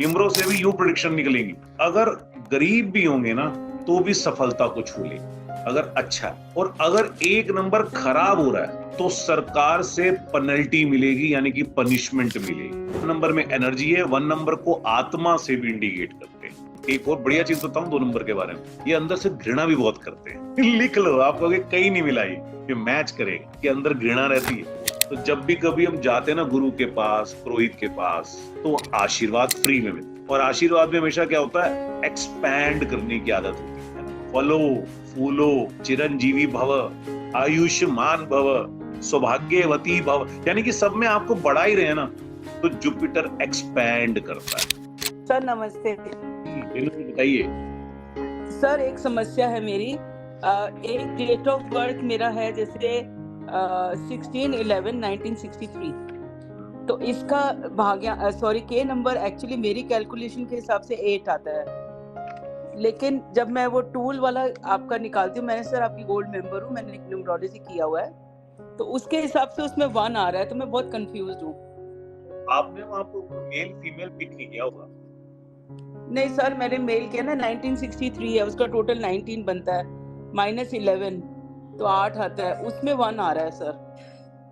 निम्रों से भी यूं प्रेडिक्शन निकलेंगी। अगर गरीब भी होंगे ना तो भी सफलता को छू लेंगे अगर अच्छा है। और अगर एक नंबर खराब हो रहा है तो सरकार से पेनल्टी मिलेगी, यानी कि पनिशमेंट मिलेगी। नंबर में एनर्जी है, 1 नंबर को आत्मा से भी इंडिकेट करते हैं। एक और बढ़िया चीज बताऊं 2 नंबर के बारे में, ये अंदर से घृणा भी बहुत करते हैं। लिख लो, आपको कहीं नहीं मिला ये मैच करेगा कि अंदर घृणा रहती है। तो जब भी कभी हम जाते हैं ना गुरु के पास, पुरोहित के पास, तो आशीर्वाद फ्री में मिलता है। और आशीर्वाद में हमेशा क्या होता है, एक्सपैंड करने की आदत होती है ना। फलो फूलो चिरंजीवी भव, आयुष्मान भव, सौभाग्यवती भव, यानी कि सब में आपको बढ़ा ही रहे ना, तो जुपिटर एक्सपैंड करता है। सर नमस्ते। बिल्कुल बताइए। सर एक समस्या है मेरी, एक डेट ऑफ बर्थ मेरा है जैसे 16/11/1963, तो इसका भाग्य के नंबर एक्चुअली मेरी कैलकुलेशन के हिसाब से 8 आता है, लेकिन जब मैं वो टूल वाला आपका निकालती हूँ, मैंने सर आपकी गोल्ड मेंबर हूँ, मैंने न्यूमरोलॉजी किया हुआ है, तो उसके हिसाब से उसमें 1 आ रहा है, तो मैं बहुत कंफ्यूज हूँ। आपने वहां पर मेल फीमेल पिक नहीं किया होगा। नहीं सर, मैंने मेल किया ना, 1963 है, उसका टोटल 19 बनता है, -11 तो 8 आता है, उसमें 1 आ रहा है सर।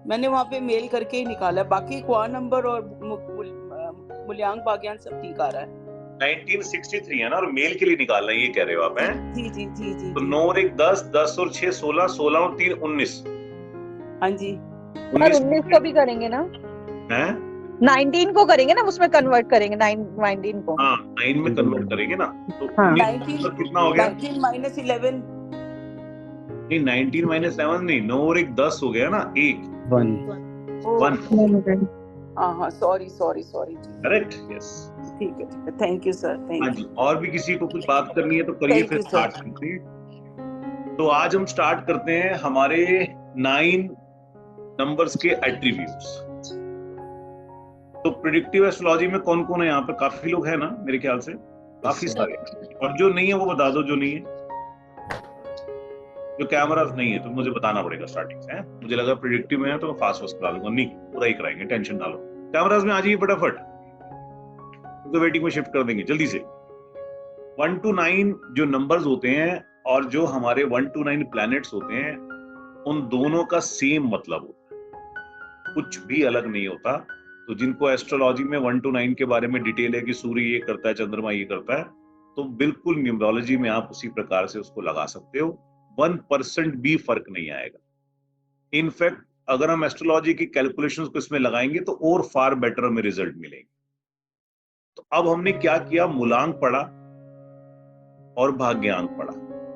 मैंने वहाँ पे मेल करके ही निकाला है, बाकी क्वा नंबर और मूल्यांक भाग्यांक सब ठीक आ रहा है। 1963 है ना, और मेल के लिए निकालना है, ये कह रहे हो आप हैं? जी जी जी जी तो जी। 9 और 1 10, 10 और 6 16, 16 और 3 19। हाँ जी सर, 19 को भी करेंगे ना? हैं? 19 को करेंगे ना, उसमें कन्वर्ट करेंगे 19 को। हाँ 9 में कन्वर्ट करेंगे ना, तो हाँ। 19 कितना हो गया? 19 - 11। नहीं 19 - 7 नहीं, 9 और 1 10 हो गया ना, 1 1। हाँ सॉरी करेक्ट, यस। ठीक है, थैंक यू सर, हाँ थैंक जी, यू। और भी किसी को कुछ बात करनी है तो करिए, Thank फिर you, sir. स्टार्ट करते हैं। तो आज हम स्टार्ट करते हैं हमारे 9 नंबर्स के एट्रीब्यूट्स। तो प्रिडिक्टिव एस्ट्रोलॉजी में कौन कौन है यहाँ पे? काफी लोग हैं ना मेरे ख्याल से, काफी सारे। और जो नहीं है वो बता दो, जो नहीं है, जो कैमरास नहीं है तो मुझे बताना पड़ेगा स्टार्टिंग से। मुझे लगा प्रिडिक्टिव में है तो फास्ट फास्ट करा लूंगा, नहीं पूरा ही कराएंगे, टेंशन ना लो। कैमरास में आ जाइए फटाफट, तो वेटिंग में शिफ्ट कर देंगे जल्दी से। 1 to 9 जो नंबर्स होते हैं और जो हमारे 1 to 9 प्लैनेट्स होते हैं, उन दोनों का सेम मतलब होता है, कुछ भी अलग नहीं होता। तो जिनको एस्ट्रोलॉजी में 1 to 9 के बारे में डिटेल है कि सूर्य ये करता है, चंद्रमा ये करता है, तो बिल्कुल न्यूमरोलॉजी में आप उसी प्रकार से उसको लगा सकते हो, 1% भी फर्क नहीं आएगा। इनफैक्ट अगर हम एस्ट्रोलॉजी की कैलकुलेशंस को इसमें लगाएंगे तो और फार बेटर हमें रिजल्ट मिलेंगे। तो अब हमने क्या किया, मूलांक पढ़ा और भाग्यांक पढ़ा।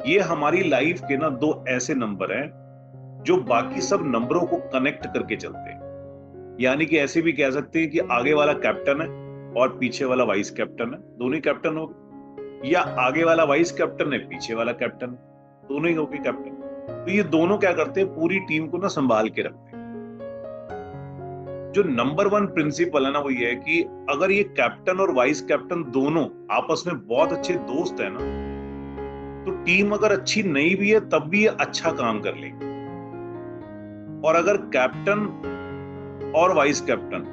ये हमारी लाइफ के ना 2 ऐसे नंबर हैं जो बाकी सब नंबरों को कनेक्ट करके चलते हैं। यानी कि ऐसे भी कह सकते हैं कि आगे वाला कैप्टन है और पीछे वाला वाइस कैप्टन है, दोनों ही कैप्टन हो गए, या आगे वाला वाइस कैप्टन है, पीछे वाला कैप्टन, दोनों ही हो गए कैप्टन। तो ये दोनों क्या करते हैं, पूरी टीम को ना संभाल के रखते हैं। जो नंबर 1 प्रिंसिपल है ना, वो ये है कि अगर ये कैप्टन और वाइस कैप्टन दोनों आपस में बहुत अच्छे दोस्त है ना, तो टीम अगर अच्छी नहीं भी है तब भी ये अच्छा काम कर लेगी। और अगर कैप्टन और वाइस कैप्टन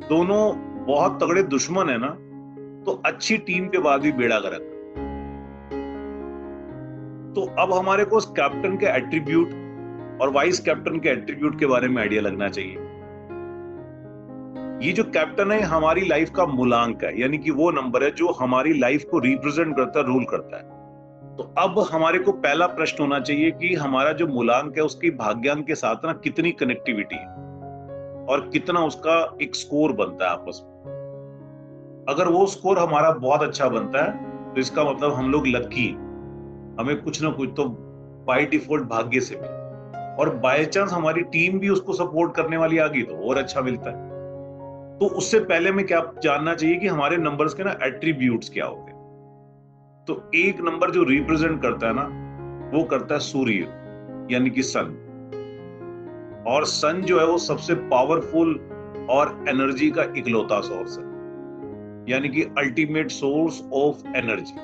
दोनों बहुत तगड़े दुश्मन है ना, तो अच्छी टीम के बाद भी बेड़ा गर्क। तो अब हमारे को उस कैप्टन के एट्रीब्यूट और वाइस कैप्टन के एट्रीब्यूट के बारे में आइडिया लगना चाहिए। ये जो कैप्टन है हमारी लाइफ का मूलांक है, यानी कि वो नंबर है जो हमारी लाइफ को रिप्रेजेंट करता है, रूल करता है। तो अब हमारे को पहला प्रश्न होना चाहिए कि हमारा जो मूलांक है उसकी भाग्यांक के साथ ना कितनी कनेक्टिविटी है और कितना उसका एक स्कोर बनता है आपस में। अगर वो स्कोर हमारा बहुत अच्छा बनता है तो इसका मतलब हम लोग लकी, हमें कुछ ना कुछ तो बाय डिफॉल्ट भाग्य से मिले, और बाय चांस हमारी टीम भी उसको सपोर्ट करने वाली आ गई तो और अच्छा मिलता है। तो उससे पहले में क्या जानना चाहिए कि हमारे नंबर्स के ना एट्रीब्यूट्स क्या होते हैं। तो एक नंबर जो रिप्रेजेंट करता है ना, वो करता है सूर्य, यानी कि सन। और सन जो है वो सबसे पावरफुल और एनर्जी का इकलौता सोर्स है, यानी कि अल्टीमेट सोर्स ऑफ एनर्जी।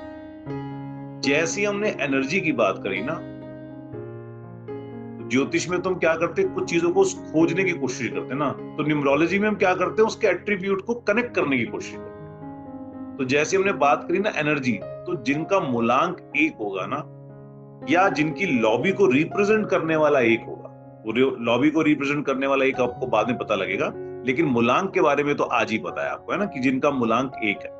जैसी हमने एनर्जी की बात करी ना, ज्योतिष में तो हम क्या करते हैं, कुछ चीजों को खोजने की कोशिश करते हैं ना, तो न्यूमरोलॉजी में हम क्या करते हैं, उसके एट्रीब्यूट को कनेक्ट करने की कोशिश करते हैं। तो जैसे हमने बात करी ना एनर्जी, तो जिनका मूलांक 1 होगा ना, या जिनकी लॉबी को रिप्रेजेंट करने वाला 1 होगा, वो लॉबी को रिप्रेजेंट करने वाला 1 आपको बाद में पता लगेगा, लेकिन मूलांक के बारे में तो आज ही पता है आपको, है ना, कि जिनका मूलांक 1 है,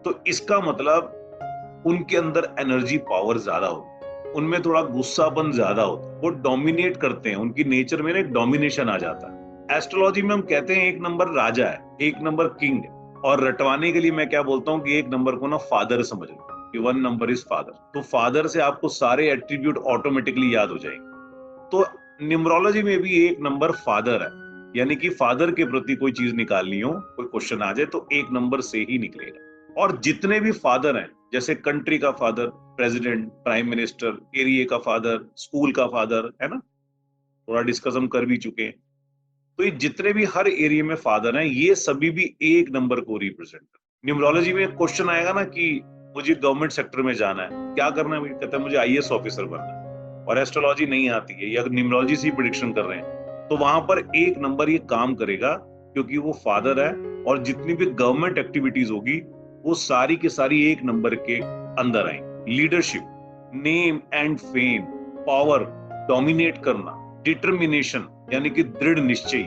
तो इसका मतलब उनके अंदर एनर्जी पावर ज्यादा होती है, उनमें थोड़ा गुस्सापन ज्यादा होता है, वो डोमिनेट करते हैं, उनकी नेचर में ना एक डोमिनेशन आ जाता है। एस्ट्रोलॉजी में हम कहते हैं 1 नंबर राजा है, 1 नंबर किंग है, और रटवाने के लिए मैं क्या बोलता हूँ कि 1 नंबर को ना फादर समझ लो, कि 1 नंबर इज फादर। तो फादर से आपको सारे एट्रीब्यूट ऑटोमेटिकली याद हो जाएंगे। तो न्यूमरोलॉजी में भी 1 नंबर फादर है, यानी कि फादर के प्रति कोई चीज निकालनी हो, कोई क्वेश्चन आ जाए तो 1 नंबर से ही निकलेगा। और जितने भी फादर हैं, जैसे कंट्री का father, president, prime minister, area का फादर, स्कूल का फादर, है ना, थोड़ा डिस्कस हम कर भी चुके हैं। तो ये जितने भी हर एरिया में फादर हैं, ये सभी भी 1 नंबर को रिप्रेजेंट कर। न्यूमरोलॉजी में क्वेश्चन आएगा ना कि मुझे गवर्नमेंट सेक्टर में जाना है, क्या करना है, कहता है मुझे आईएएस ऑफिसर बनना है, और एस्ट्रोलॉजी नहीं आती है या न्यूमरोलॉजी से प्रिडिक्शन कर रहे हैं, तो वहां पर 1 नंबर ये काम करेगा, क्योंकि वो फादर है, और जितनी भी गवर्नमेंट एक्टिविटीज होगी वो सारी की सारी 1 नंबर के अंदर आएंगी। Leadership, name and fame, power, dominate करना, डिटर्मिनेशन यानी कि दृढ़ निश्चय,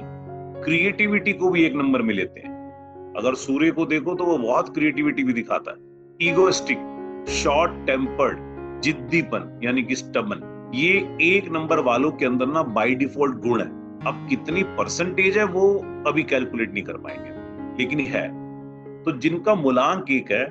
क्रिएटिविटी को भी 1 नंबर में लेते हैं। अगर सूर्य को देखो तो वो बहुत क्रिएटिविटी भी दिखाता है। ईगोइस्टिक, शॉर्ट टेम्पर्ड, जिद्दीपन यानी कि स्टबन, ये 1 नंबर वालों के अंदर ना बाय डिफॉल्ट गुण है। अब कितनी परसेंटेज है वो अभी कैलकुलेट नहीं कर पाएंगे, लेकिन है। तो जिनका मूलांक 1 है,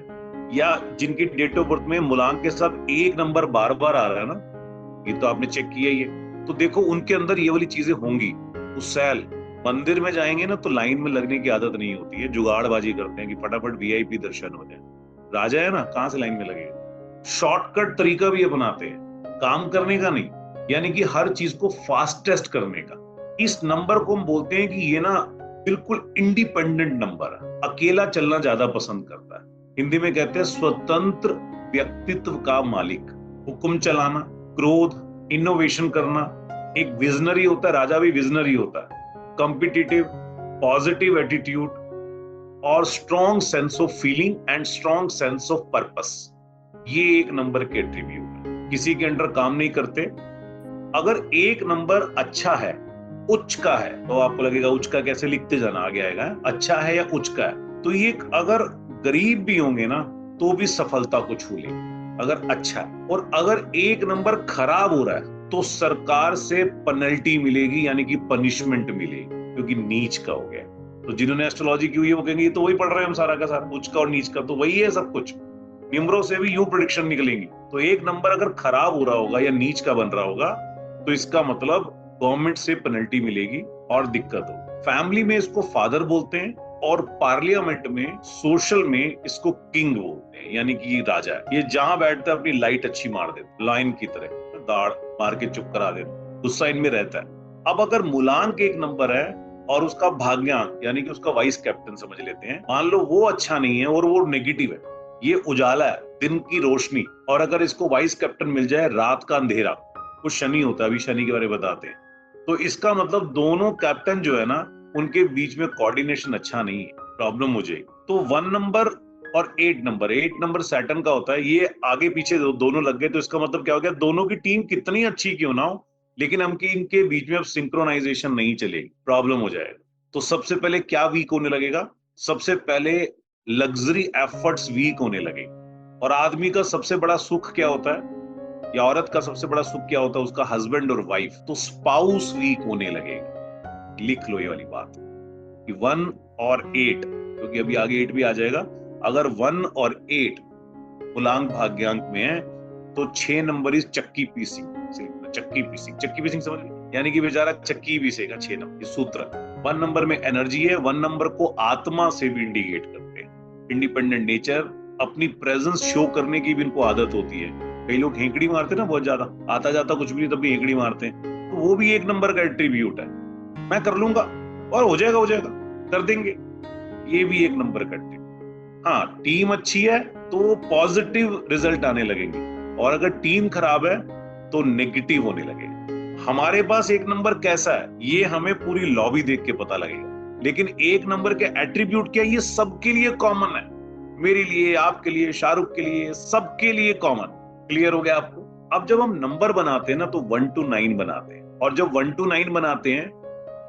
या जिनकी डेट ऑफ बर्थ में मूलांक के साथ 1 नंबर बार बार आ रहा है ना, ये तो आपने चेक किया ही है, तो देखो उनके अंदर ये वाली चीजें होंगी। उस्सैल, मंदिर में जाएंगे ना तो लाइन में लगने की आदत नहीं होती है, जुगाड़बाजी करते हैं कि फटाफट वीआईपी दर्शन हो जाए। राजा है ना, कहां से लाइन में लगेगा। शॉर्टकट तरीका भी अपनाते हैं, काम करने का नहीं, यानी कि हर चीज को फास्टेस्ट करने का। इस नंबर को हम बोलते हैं कि ये ना बिल्कुल इंडिपेंडेंट नंबर है, अकेला चलना ज्यादा पसंद करता है। हिंदी में कहते हैं स्वतंत्र व्यक्तित्व का मालिक, हुक्म चलाना, क्रोध, इनोवेशन करना, एक विजनरी होता है, राजा भी विजनरी होता है, कॉम्पिटिटिव, पॉजिटिव एटीट्यूड, और strong sense of feeling and strong sense of purpose, ये 1 नंबर के एट्रीब्यूट है। किसी के अंडर काम नहीं करते। अगर 1 नंबर अच्छा है, उच्च का है, तो आपको लगेगा उच्च का कैसे, लिखते जाना आगे आएगा, अच्छा है या उच्च का है, तो ये अगर गरीब भी होंगे ना तो भी सफलता को छू ले, अगर अच्छा है। और अगर 1 नंबर खराब हो रहा है तो सरकार से पेनल्टी मिलेगी, यानी कि पनिशमेंट मिलेगी, क्योंकि नीच का हो गया। तो जिन्होंने एस्ट्रोलॉजी की हुई है वो कहेंगे ये तो वही पढ़ रहे हैं हम सारा का सारा, उच्च का और नीच का तो वही है सब कुछ, न्यूमरो से भी यूं प्रेडिक्शन निकलेंगी। तो 1 नंबर अगर खराब हो रहा होगा या नीच का बन रहा होगा तो इसका मतलब गवर्नमेंट से पेनल्टी मिलेगी और दिक्कत हो। फैमिली में इसको फादर बोलते हैं, और पार्लियामेंट में, सोशल में इसको किंग बोलते हैं, यानी कि ये राजा है। ये जहां बैठता है अपनी लाइट अच्छी मार देता, लाइन की तरह दाढ़ मार के चुप करा देता, उस साइन में रहता है। अब अगर मूलांक 1 नंबर है और उसका भाग्यांक यानी कि उसका वाइस कैप्टन समझ लेते हैं, मान लो वो अच्छा नहीं है और वो नेगेटिव है, ये उजाला है, दिन की रोशनी, और अगर इसको वाइस कैप्टन मिल जाए रात का अंधेरा, वो शनि होता है, अभी शनि के बारे में बताते हैं, तो इसका मतलब दोनों कैप्टन जो है ना उनके बीच में कोऑर्डिनेशन अच्छा नहीं है, प्रॉब्लम हो जाएगी। तो 1 नंबर और 8 नंबर सैटर्न का होता है, ये आगे पीछे दोनों लग गए, तो इसका मतलब क्या हो गया, दोनों की टीम कितनी अच्छी क्यों ना हो, लेकिन इनके बीच में अब सिंक्रोनाइजेशन नहीं चलेगी, प्रॉब्लम हो जाएगा। तो सबसे पहले क्या वीक होने लगेगा, सबसे पहले लग्जरी एफर्ट्स वीक होने लगेगी। और आदमी का सबसे बड़ा सुख क्या होता है, या औरत का सबसे बड़ा सुख क्या होता है, उसका हस्बैंड और वाइफ, तो स्पाउस वीक होने लगेगा। लिख लो ये वाली बात कि 1 और 8, क्योंकि अभी आगे 8 भी आ जाएगा। अगर 1 और 8 मूलांक भाग्यांक में है तो 6 नंबर इज चक्की पीसिंग, चक्की पीसिंग समझ लो, यानी कि बेचारा चक्की पीसेगा 6 नंबर, ये सूत्र। 1 नंबर में एनर्जी है, 1 नंबर को आत्मा से भी इंडिकेट करते हैं, इंडिपेंडेंट नेचर, अपनी प्रेजेंस शो करने की भी इनको आदत होती है। कई लोग हेंकड़ी मारते हैं ना बहुत ज्यादा, आता जाता कुछ भी नहीं तब भी हेंकड़ी मारते हैं, तो वो भी 1 नंबर का एट्रीब्यूट है, मैं कर लूंगा और हो जाएगा कर देंगे, ये भी 1 नंबर का एट्रीब्यूट। हाँ, टीम अच्छी है तो पॉजिटिव रिजल्ट आने लगेंगे, और अगर टीम खराब है तो नेगेटिव होने लगेगा। हमारे पास 1 नंबर कैसा है ये हमें पूरी लॉबी देख के पता लगेगा, लेकिन 1 नंबर के एट्रीब्यूट क्या, ये सबके लिए कॉमन है। मेरे लिए, आपके लिए, शाहरुख के लिए, सबके लिए कॉमन। क्लियर हो गया आपको? अब जब हम नंबर बनाते हैं ना तो 1 to 9 बनाते हैं, और जब 1 to 9 बनाते हैं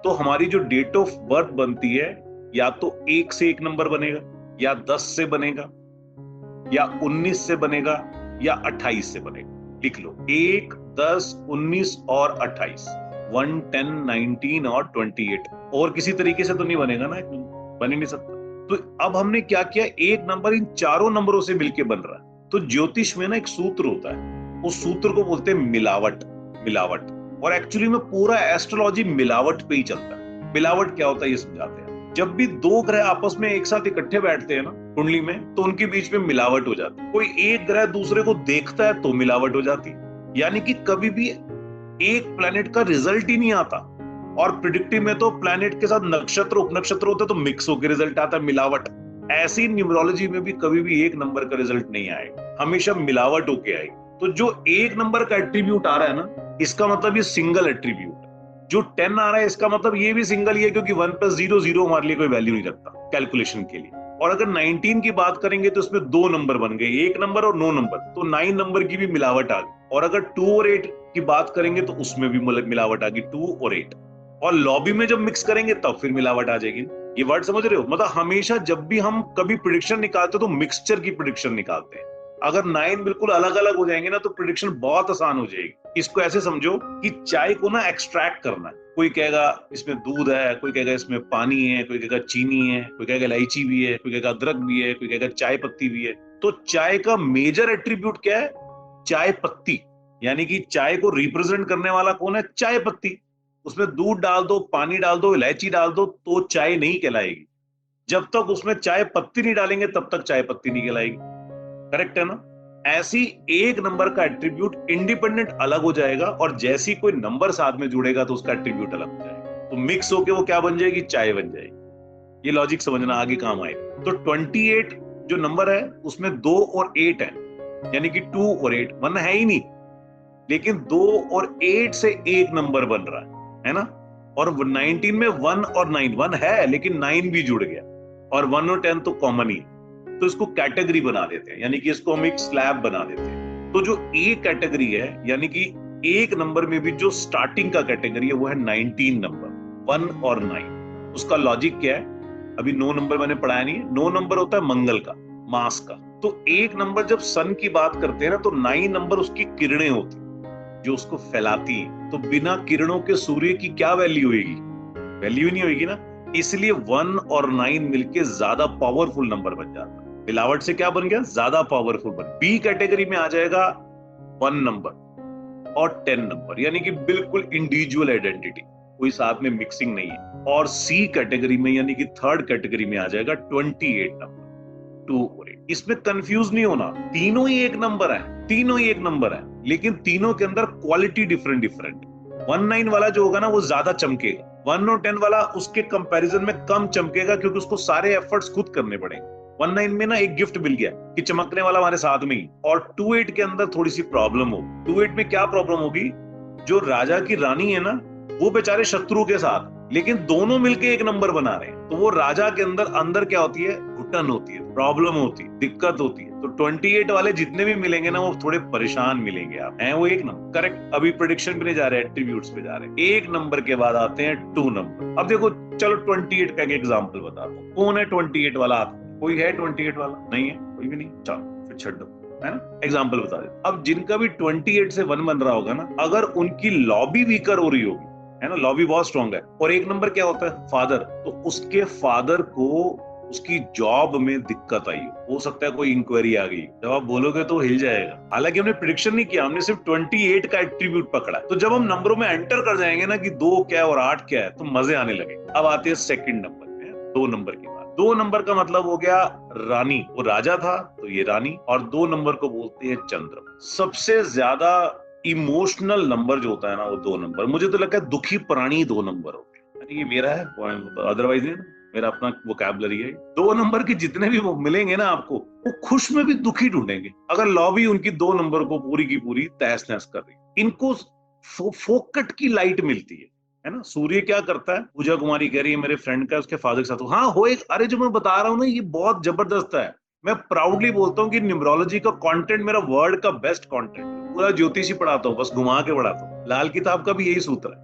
तो हमारी जो डेट ऑफ बर्थ बनती है, या तो 1 से 1 नंबर बनेगा, या 10 से बनेगा, या 19 से बनेगा, या 28 से बनेगा। लिख लो 1, 10, 19 और 28, 1, 10, 19 और 28। और किसी तरीके से तो नहीं बनेगा ना, बन ही नहीं सकता। तो अब हमने क्या किया, एक नंबर इन चारों नंबरों से मिलके बन रहा है। तो ज्योतिष में ना एक सूत्र होता है, उस सूत्र को बोलते हैं मिलावट। मिलावट, और एक्चुअली में पूरा एस्ट्रोलॉजी मिलावट पे ही चलता है। मिलावट क्या होता है ये समझाते हैं। जब भी दो ग्रह आपस में एक साथ इकट्ठे बैठते हैं ना कुंडली में, तो उनके बीच में मिलावट हो जाती है। कोई एक ग्रह दूसरे को देखता है तो मिलावट हो जाती है। यानी कि कभी भी एक प्लैनेट का रिजल्ट ही नहीं आता, और प्रिडिक्टिव में तो प्लैनेट के साथ नक्षत्र उपनक्षत्र होते हैं तो मिक्स होकर रिजल्ट आता है, मिलावट। ऐसी न्यूमरोलॉजी में भी कभी भी एक नंबर का रिजल्ट नहीं आएगा, हमेशा मिलावट होके आएगी। तो जो एक नंबर का एट्रीब्यूट आ रहा है ना, इसका मतलब ये सिंगल एट्रीब्यूट। जो 10 आ रहा है इसका मतलब ये भी सिंगल ही है, क्योंकि 1 + 0 0 हमारे लिए कोई वैल्यू नहीं रखता कैलकुलेशन के लिए। और अगर 19 की बात करेंगे तो इसमें 2 नंबर बन गए, 1 नंबर और 9 नंबर, तो 9 नंबर की भी मिलावट आ गई। और अगर 2 और 8 की बात करेंगे तो उसमें भी मिलावट आ गई, 2 और 8। और लॉबी में जब मिक्स करेंगे तब फिर मिलावट आ जाएगी। ये वर्ड समझ रहे हो? मतलब हमेशा जब भी हम कभी प्रिडिक्शन निकालते तो मिक्सचर की प्रिडिक्शन निकालते हैं। अगर 9 बिल्कुल अलग अलग हो जाएंगे ना तो प्रिडिक्शन बहुत आसान हो जाएगी। इसको ऐसे समझो कि चाय को ना एक्सट्रैक्ट करना है। कोई कहेगा इसमें दूध है, कोई कहेगा इसमें पानी है, कोई कहेगा चीनी है, कोई कहेगा इलायची भी है, कोई कहेगा अदरक भी है, कोई कहेगा चाय पत्ती भी है। तो चाय का मेजर एट्रीब्यूट क्या है? चाय पत्ती। यानी कि चाय को रिप्रेजेंट करने वाला कौन है? चाय पत्ती। उसमें दूध डाल दो, पानी डाल दो, इलायची डाल दो तो चाय नहीं कहलाएगी। जब तक उसमें चाय पत्ती नहीं डालेंगे तब तक चाय पत्ती नहीं कहलाएगी। करेक्ट है ना? ऐसी एक नंबर का एट्रीब्यूट इंडिपेंडेंट अलग हो जाएगा, और जैसी कोई नंबर साथ में जुड़ेगा तो उसका एट्रीब्यूट अलग हो जाएगा। तो मिक्स होके वो क्या बन जाएगी? चाय बन जाएगी। ये लॉजिक समझना, आगे काम आएगा। तो 28 जो नंबर है उसमें 2 और 8 है, यानी कि 2 और 8, 1 है ही नहीं, लेकिन 2 और 8 से एक नंबर बन रहा है ना? और 19 में 1 और 9, 1 है लेकिन 9 भी जुड़ गया, और 1 और 10 तो कॉमन ही। तो इसको कैटेगरी बना देते हैं, यानी कि इसको हम एक स्लैब बना देते हैं। तो जो ए कैटेगरी है, यानी कि एक नंबर में भी जो स्टार्टिंग का कैटेगरी है वो है 19 नंबर, 1 और 9। उसका लॉजिक क्या है? अभी 9 नंबर मैंने पढ़ाया नहीं है। 9 नंबर होता है मंगल का, मास का। तो एक नंबर जब सन की बात करते हैं ना तो 9 नंबर उसकी किरणें होती जो उसको फैलाती है। तो बिना किरणों के सूर्य की क्या वैल्यू होगी? वैल्यू नहीं होगी ना। इसलिए 1 और 9 मिलके ज्यादा पावरफुल नंबर बन जाता है। मिलावट से क्या बन गया? ज्यादा पावरफुल बन। बी कैटेगरी में आ जाएगा 1 नंबर और 10 नंबर, यानी कि बिल्कुल इंडिविजुअल आइडेंटिटी, कोई साथ में मिक्सिंग नहीं है। और सी कैटेगरी में, यानी कि थर्ड कैटेगरी में आ जाएगा 28 नंबर, 2 और 8। इसमें कंफ्यूज नहीं होना, तीनों ही एक नंबर है, तीनों ही एक नंबर है, लेकिन तीनों के अंदर क्वालिटी डिफरेंट डिफरेंट। 19 वाला जो होगा ना वो ज्यादा चमकेगा, 1 और 10 वाला उसके कंपैरिजन में कम चमकेगा, क्योंकि उसको सारे एफर्ट्स खुद करने पड़ेंगे। 19 में ना एक गिफ्ट मिल गया कि चमकने वाला हमारे साथ में ही। और 28 के अंदर थोड़ी सी प्रॉब्लम हो। 28 में क्या प्रॉब्लम होगी? जो राजा की रानी है ना वो बेचारे शत्रु के साथ, लेकिन दोनों मिलके एक नंबर बना रहे हैं। तो वो राजा के अंदर क्या होती है? घुटन होती है, प्रॉब्लम होती है, दिक्कत होती है। तो 28 वाले जितने भी मिलेंगे ना वो थोड़े परेशान मिलेंगे। आप हैं वो एक नंबर। करेक्ट। अभी प्रेडिक्शन पे नहीं जा रहे, एट्रीब्यूट्स पे जा रहे हैं। एक नंबर के बाद आते हैं 2 नंबर। अब देखो, चलो 28 का एक एग्जाम्पल बताता हूँ। कौन है 28 वाला? आप कोई है 28 वाला? नहीं है, कोई भी नहीं। चलो फिर छੱड दो, है ना। एग्जाम्पल बता दे। अब जिनका भी 28 से 1 बन रहा होगा ना, अगर उनकी लॉबी वीकर हो रही होगी, है ना, लॉबी बहुत स्ट्रॉन्ग है, और एक नंबर क्या होता है? फादर। तो उसके फादर को उसकी जॉब में दिक्कत आई हो सकता है कोई इंक्वायरी आ गई। जब आप बोलोगे तो हिल जाएगा। हालांकि हमने प्रिडिक्शन नहीं किया, हमने सिर्फ 28 का एट्रीब्यूट पकड़ा। तो जब हम नंबरों में एंटर कर जाएंगे ना कि 2 क्या है और 8 क्या है, तो मजे आने लगे। अब आते हैं सेकंड नंबर में, 2 नंबर के बाद। 2 नंबर का मतलब हो गया रानी। वो राजा था तो ये रानी। और 2 नंबर को बोलते हैं चंद्र। सबसे ज्यादा इमोशनल नंबर जो होता है ना वो 2 नंबर। मुझे तो लगता है दुखी प्राणी 2 नंबर होते हैं। ये मेरा है, अदरवाइज मेरा अपना वोकैबुलरी है। 2 नंबर के जितने भी वो मिलेंगे ना आपको, वो खुश में भी दुखी ढूंढेंगे अगर लॉबी उनकी 2 नंबर को पूरी की पूरी तहस नहस कर रही। इनको फोकट की लाइट मिलती है ना। सूर्य क्या करता है? पूजा कुमारी कह रही है मेरे फ्रेंड का उसके फादर के साथ। हाँ हो एक, अरे जो मैं बता रहा हूँ ना ये बहुत जबरदस्त है। मैं प्राउडली बोलता हूँ कि न्यूमरोलॉजी का कंटेंट मेरा वर्ल्ड का बेस्ट कंटेंट, पूरा ज्योतिषी पढ़ाता हूँ, बस घुमा के पढ़ाता हूँ। लाल किताब का भी यही सूत्र है,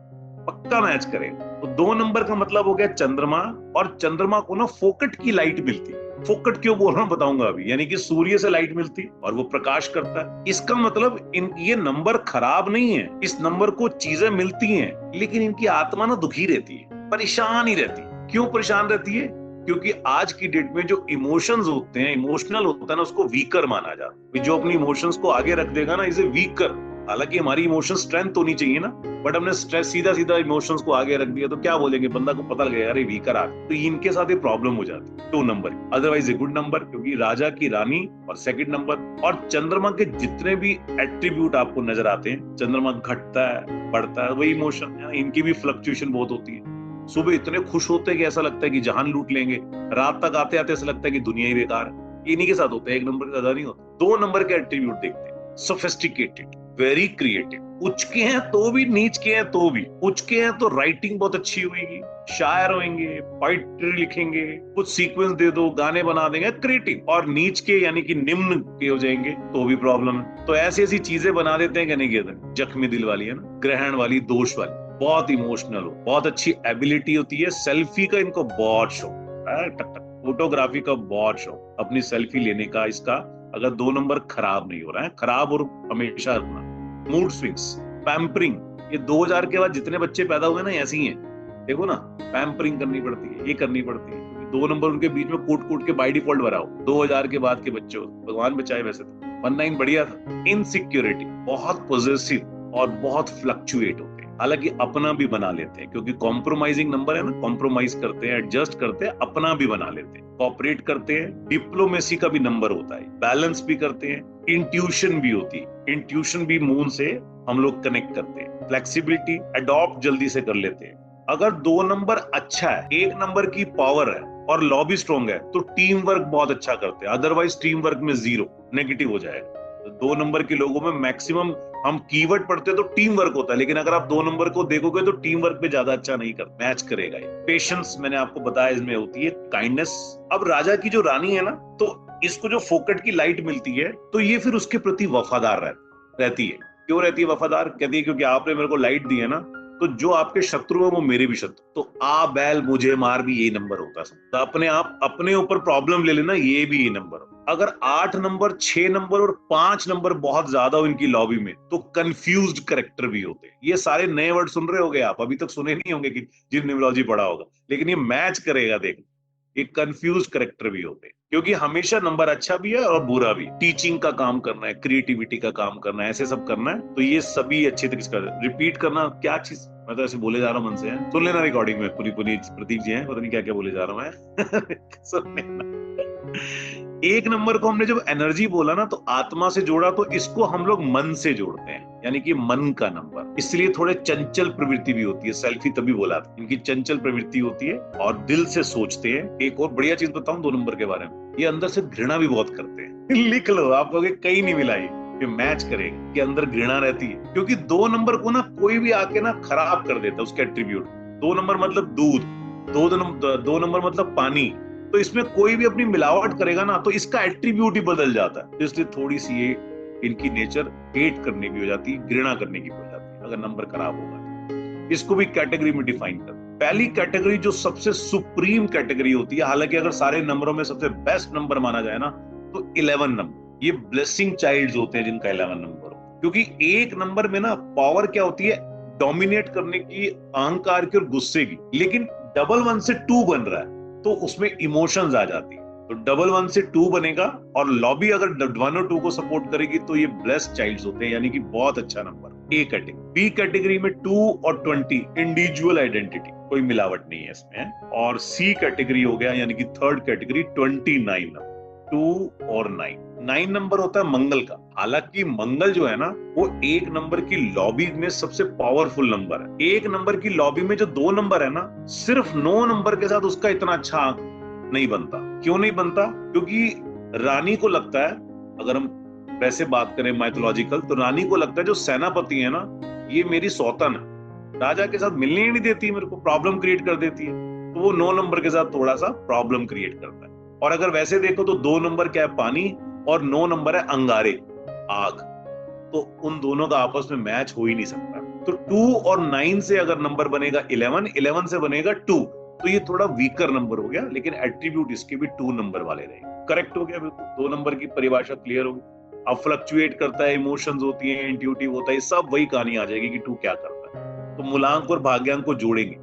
पक्का मैच करेगा। तो 2 नंबर का मतलब हो गया चंद्रमा, और चंद्रमा को ना फोकट की लाइट मिलती है। फोकट क्यों बोल रहा हूं बताऊंगा अभी, यानी कि सूर्य से लाइट मिलती है और वो प्रकाश करता है। इसका मतलब ये नंबर खराब नहीं है, इस नंबर को चीजें मिलती हैं, लेकिन इनकी आत्मा ना दुखी रहती है, परेशान ही रहती है। क्यों परेशान रहती है? क्योंकि आज की डेट में जो इमोशंस होते हैं, इमोशनल होता है ना, उसको वीकर माना जाता है। जो अपनी इमोशंस को आगे रख देगा ना, इसे वीकर। हालांकि हमारी इमोशन स्ट्रेंथ होनी चाहिए ना, बट हमने स्ट्रेस सीधा सीधा इमोशंस को आगे रख दिया, तो क्या बोलेंगे, बंदा को पता लगेगा अरे वीकर आ। तो इनके साथ ये प्रॉब्लम हो जाती है 2 number. Otherwise a good number, क्योंकि राजा की रानी और सेकंड नंबर और चंद्रमा के जितने भी एट्रीब्यूट आपको नजर आते हैं, चंद्रमा घटता है बढ़ता है, वही इमोशन है, इनकी भी फ्लक्चुएशन बहुत होती है। सुबह इतने खुश होते हैं कि ऐसा लगता है कि जहान लूट लेंगे, रात तक आते आते ऐसा लगता है कि दुनिया ही बेकार है। इन्हीं के साथ होता है, 1 नंबर ज्यादा नहीं होता। 2 नंबर के एट्रीब्यूट देखते हैं, सोफिस्टिकेटेड, वेरी क्रिएटिव। उच्च के हैं तो भी, नीच के हैं तो भी। उच्च के हैं तो राइटिंग बहुत अच्छी होगी, शायर होंगे, पोइट्री लिखेंगे, कुछ सीक्वेंस दे दो गाने बना देंगे, क्रिएटिव। और नीच के यानी कि निम्न के हो जाएंगे तो भी प्रॉब्लम है। तो ऐसी ऐसी चीजें बना देते हैं कि नहीं कहते, जख्मी दिल वाली है ना, ग्रहण वाली, दोष वाली, बहुत इमोशनल हो, बहुत अच्छी एबिलिटी होती है। सेल्फी का इनको बहुत शौक है, फोटोग्राफी का बहुत शौक, अपनी सेल्फी लेने का। इसका अगर 2 नंबर खराब नहीं हो रहा है, खराब और हमेशा रखना। मूड स्विंग्स, पैम्परिंग, ये 2000 के बाद जितने बच्चे पैदा हुए ना ऐसे ही हैं। देखो ना, पैम्परिंग करनी पड़ती है, ये करनी पड़ती है। 2 नंबर उनके बीच में कूट कूट के बाय डिफॉल्ट भरा हो। 2000 के बाद के बच्चे हो, भगवान बचाए। वैसे तो 19 बढ़िया था। इनसिक्योरिटी, बहुत पॉजिटिव और बहुत फ्लक्चुएट होते हैं। हालांकि अपना भी बना लेते हैं, क्योंकि कॉम्प्रोमाइजिंग नंबर है ना, कॉम्प्रोमाइज करते हैं, एडजस्ट करते हैं, अपना भी बना लेते हैं, कॉपरेट करते हैं। डिप्लोमेसी का भी नंबर होता है, बैलेंस भी करते हैं, इंट्यूशन भी होती है। इंट्यूशन भी मून से हम लोग कनेक्ट करते हैं। फ्लेक्सिबिलिटी, अडॉप्ट जल्दी से कर लेते हैं। अगर 2 नंबर अच्छा है, 1 नंबर की पावर है और लॉबी स्ट्रॉन्ग है, तो टीम वर्क बहुत अच्छा करते हैं। अदरवाइज टीम वर्क में 0 नेगेटिव हो जाएगा। तो 2 नंबर के लोगों में मैक्सिमम हम कीवर्ड पढ़ते हैं तो टीम वर्क होता है, लेकिन अगर आप 2 नंबर को देखोगे तो टीम वर्क पे ज्यादा अच्छा नहीं कर मैच करेगा। पेशेंस मैंने आपको बताया इसमें होती है, काइंडनेस। अब राजा की जो रानी है ना, तो इसको जो फोकट की लाइट मिलती है, तो ये फिर उसके प्रति वफादार रहती है। क्यों रहती है वफादार? कहती है क्योंकि आपने मेरे को लाइट दी है ना, तो जो आपके शत्रु है वो मेरे भी शत्रु। तो आ बैल मुझे मार भी यही नंबर होता है। तो अपने आप अपने ऊपर प्रॉब्लम ले लेना, ये भी यही नंबर। अगर 8 नंबर, 6 नंबर और 5 नंबर बहुत ज्यादा हो इनकी लॉबी में, तो कंफ्यूज्ड कैरेक्टर भी होते हैं। ये सारे नए वर्ड सुन रहे होंगे आप, अभी तक सुने नहीं होंगे कि जिन न्यूमरोलॉजी पढ़ा होगा, लेकिन ये मैच करेगा। देख, ये कंफ्यूज कैरेक्टर भी होते हैं, क्योंकि हमेशा नंबर अच्छा भी है और बुरा भी। टीचिंग का काम करना है, क्रिएटिविटी का काम करना है, ऐसे सब करना है, तो ये सभी अच्छे तरीके से रिपीट करना। क्या चीज मैं तो ऐसे बोले जा रहा हूँ मन से, है सुन लेना रिकॉर्डिंग में पूरी पूरी। प्रतीक जी हैं, पता नहीं क्या क्या बोले जा रहा हूँ मैं सुन लेना। 1 नंबर को हमने जब एनर्जी बोला ना, तो आत्मा से जोड़ा, तो इसको हम लोग मन से जोड़ते हैं, यानी कि मन का नंबर। इसलिए थोड़े चंचल प्रवृत्ति भी होती है, सेल्फी तभी बोला था, इनकी चंचल प्रवृत्ति होती है और दिल से सोचते हैं। एक और बढ़िया चीज बताऊं 2 नंबर के बारे में, ये अंदर से घृणा भी बहुत करते हैं लिख लो, आप कहोगे कहीं नहीं मिला ये मैच करेगा कि अंदर घृणा रहती है। क्योंकि 2 नंबर को ना कोई भी आके ना खराब कर देता है, उसके एट्रीब्यूट। 2 नंबर मतलब दूध, 2 नंबर मतलब पानी। तो इसमें कोई भी अपनी मिलावट करेगा ना, तो इसका एट्रीब्यूट ही बदल जाता है। तो इसलिए थोड़ी सी ये इनकी नेचर हेट करने की हो जाती है, घृणा करने की हो जाती है, अगर नंबर खराब होगा। इसको भी कैटेगरी में डिफाइन कर। पहली कैटेगरी जो सबसे सुप्रीम कैटेगरी होती है, हालांकि अगर सारे नंबरों में सबसे बेस्ट नंबर माना जाए ना, तो 11 नंबर। ये ब्लेसिंग चाइल्ड्स होते हैं जिनका 11 नंबर हो, क्योंकि 1 नंबर में ना पावर क्या होती है, डोमिनेट करने की, अहंकार की और गुस्से की। लेकिन 1 से 2 बन रहा है, तो उसमें इमोशंस आ जाती है। तो 1 से 2 बनेगा, और लॉबी अगर 1 और 2 को सपोर्ट करेगी, तो ये ब्लेस्ड चाइल्ड्स होते हैं, यानी कि बहुत अच्छा number. A category. B category में 2 और 20 इंडिविजुअल आइडेंटिटी, कोई मिलावट नहीं है इसमें। और सी कैटेगरी हो गया, यानी कि 3rd कैटेगरी 29 नंबर, 2 और 9। 9 नंबर होता है मंगल का। हालांकि मंगल जो है ना, वो 1 नंबर की लॉबी में सबसे पावरफुल नंबर है। 1 नंबर की लॉबी में जो 2 नंबर है ना, सिर्फ 9 नंबर के साथ उसका इतना अच्छा नहीं बनता। क्यों नहीं बनता? क्योंकि रानी को लगता है, अगर हम वैसे बात करें माइथोलॉजिकल, तो रानी को लगता है जो सेनापति है ना, ये मेरी सौतन है, राजा के साथ मिलने ही नहीं देती, मेरे को प्रॉब्लम क्रिएट कर देती है। तो वो 9 नंबर के साथ थोड़ा सा प्रॉब्लम क्रिएट करता है। और अगर वैसे देखो तो 2 नंबर क्या है, पानी, और 9 नंबर है अंगारे, आग। तो उन दोनों का आपस में मैच हो ही नहीं सकता। तो 2 और 9 से अगर नंबर बनेगा 11, 11 से बनेगा 2, तो ये थोड़ा वीकर नंबर हो गया, लेकिन एट्रीब्यूट इसके भी 2 नंबर वाले रहेंगे। करेक्ट हो गया बिल्कुल, 2 नंबर की परिभाषा क्लियर होगी। अब फ्लक्चुएट करता है, इमोशंस होती है, इंट्यूटिव होता है, सब वही कहानी आ जाएगी कि 2 क्या करता है। तो मूलांक और भाग्यांक को जोड़ेंगे।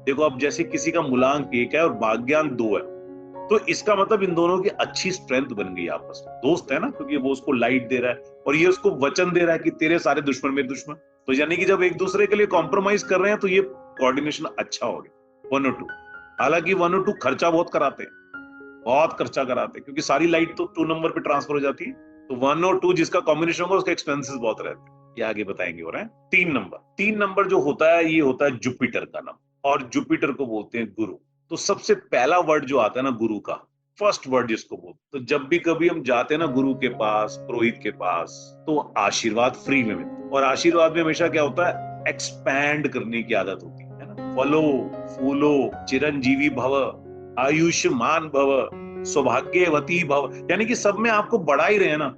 देखो अब जैसे किसी का मूलांक 1 है और भाग्यांक 2 है, तो इसका मतलब इन दोनों की अच्छी स्ट्रेंथ बन गई आपस में, दोस्त है ना, क्योंकि वो उसको लाइट दे रहा है और ये उसको वचन दे रहा है कि तेरे सारे दुश्मन मेरे दुश्मन। तो यानी कि जब एक दूसरे के लिए कॉम्प्रोमाइज कर रहे हैं तो ये कोऑर्डिनेशन अच्छा हो गया। 1 और 2, हालांकि 1 और 2 खर्चा बहुत कराते हैं, बहुत खर्चा कराते हैं, क्योंकि सारी लाइट तो 2 नंबर पे ट्रांसफर हो जाती है। तो 1 और 2 जिसका कॉम्बिनेशन होगा उसके एक्सपेंसेस बहुत रहते हैं, ये आगे बताएंगे। हो रहा है 3 नंबर जो होता है, ये होता है जुपिटर का नंबर, और जुपिटर को बोलते हैं गुरु। तो सबसे पहला वर्ड जो आता है ना गुरु का, फर्स्ट वर्ड जिसको बोलते, तो जब भी कभी हम जाते हैं ना गुरु के पास, पुरोहित के पास, तो आशीर्वाद फ्री में मिलता है। और आशीर्वाद में हमेशा क्या होता है, एक्सपैंड करने की आदत होती है ना, फलो फूलो, चिरंजीवी भव, आयुष्मान भव, सौभाग्यवती भव, यानी कि सब में आपको बढ़ा ही रहे हैं ना।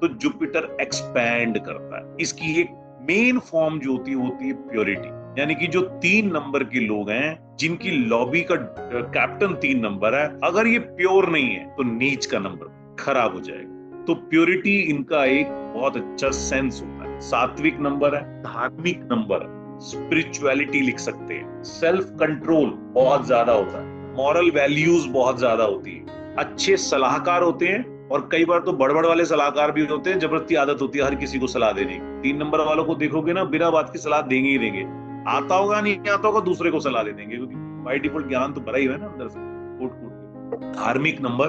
तो जुपिटर एक्सपैंड करता है। इसकी एक मेन फॉर्म जो होती है प्योरिटी, यानी कि जो 3 नंबर के लोग हैं जिनकी लॉबी का कैप्टन 3 नंबर है, अगर ये प्योर नहीं है तो नीच का नंबर खराब हो जाएगा। तो प्योरिटी इनका एक बहुत अच्छा सेंस होता है। सात्विक नंबर है, धार्मिक नंबर है, स्पिरिचुअलिटी लिख सकते हैं, सेल्फ कंट्रोल बहुत ज्यादा होता है, मॉरल वैल्यूज बहुत ज्यादा होती है, अच्छे सलाहकार होते हैं, और कई बार तो बड़बड़ वाले सलाहकार भी होते हैं, जबरदस्ती आदत होती है हर किसी को सलाह देने की। 3 नंबर वालों को देखोगे ना, बिना बात की सलाह देंगे ही देंगे, आता होगा नहीं आता होगा दूसरे को सलाह दे देंगे, क्योंकि बाय डिफॉल्ट ज्ञान तो भरा ही है ना अंदर से, कूट कूट के। धार्मिक नंबर,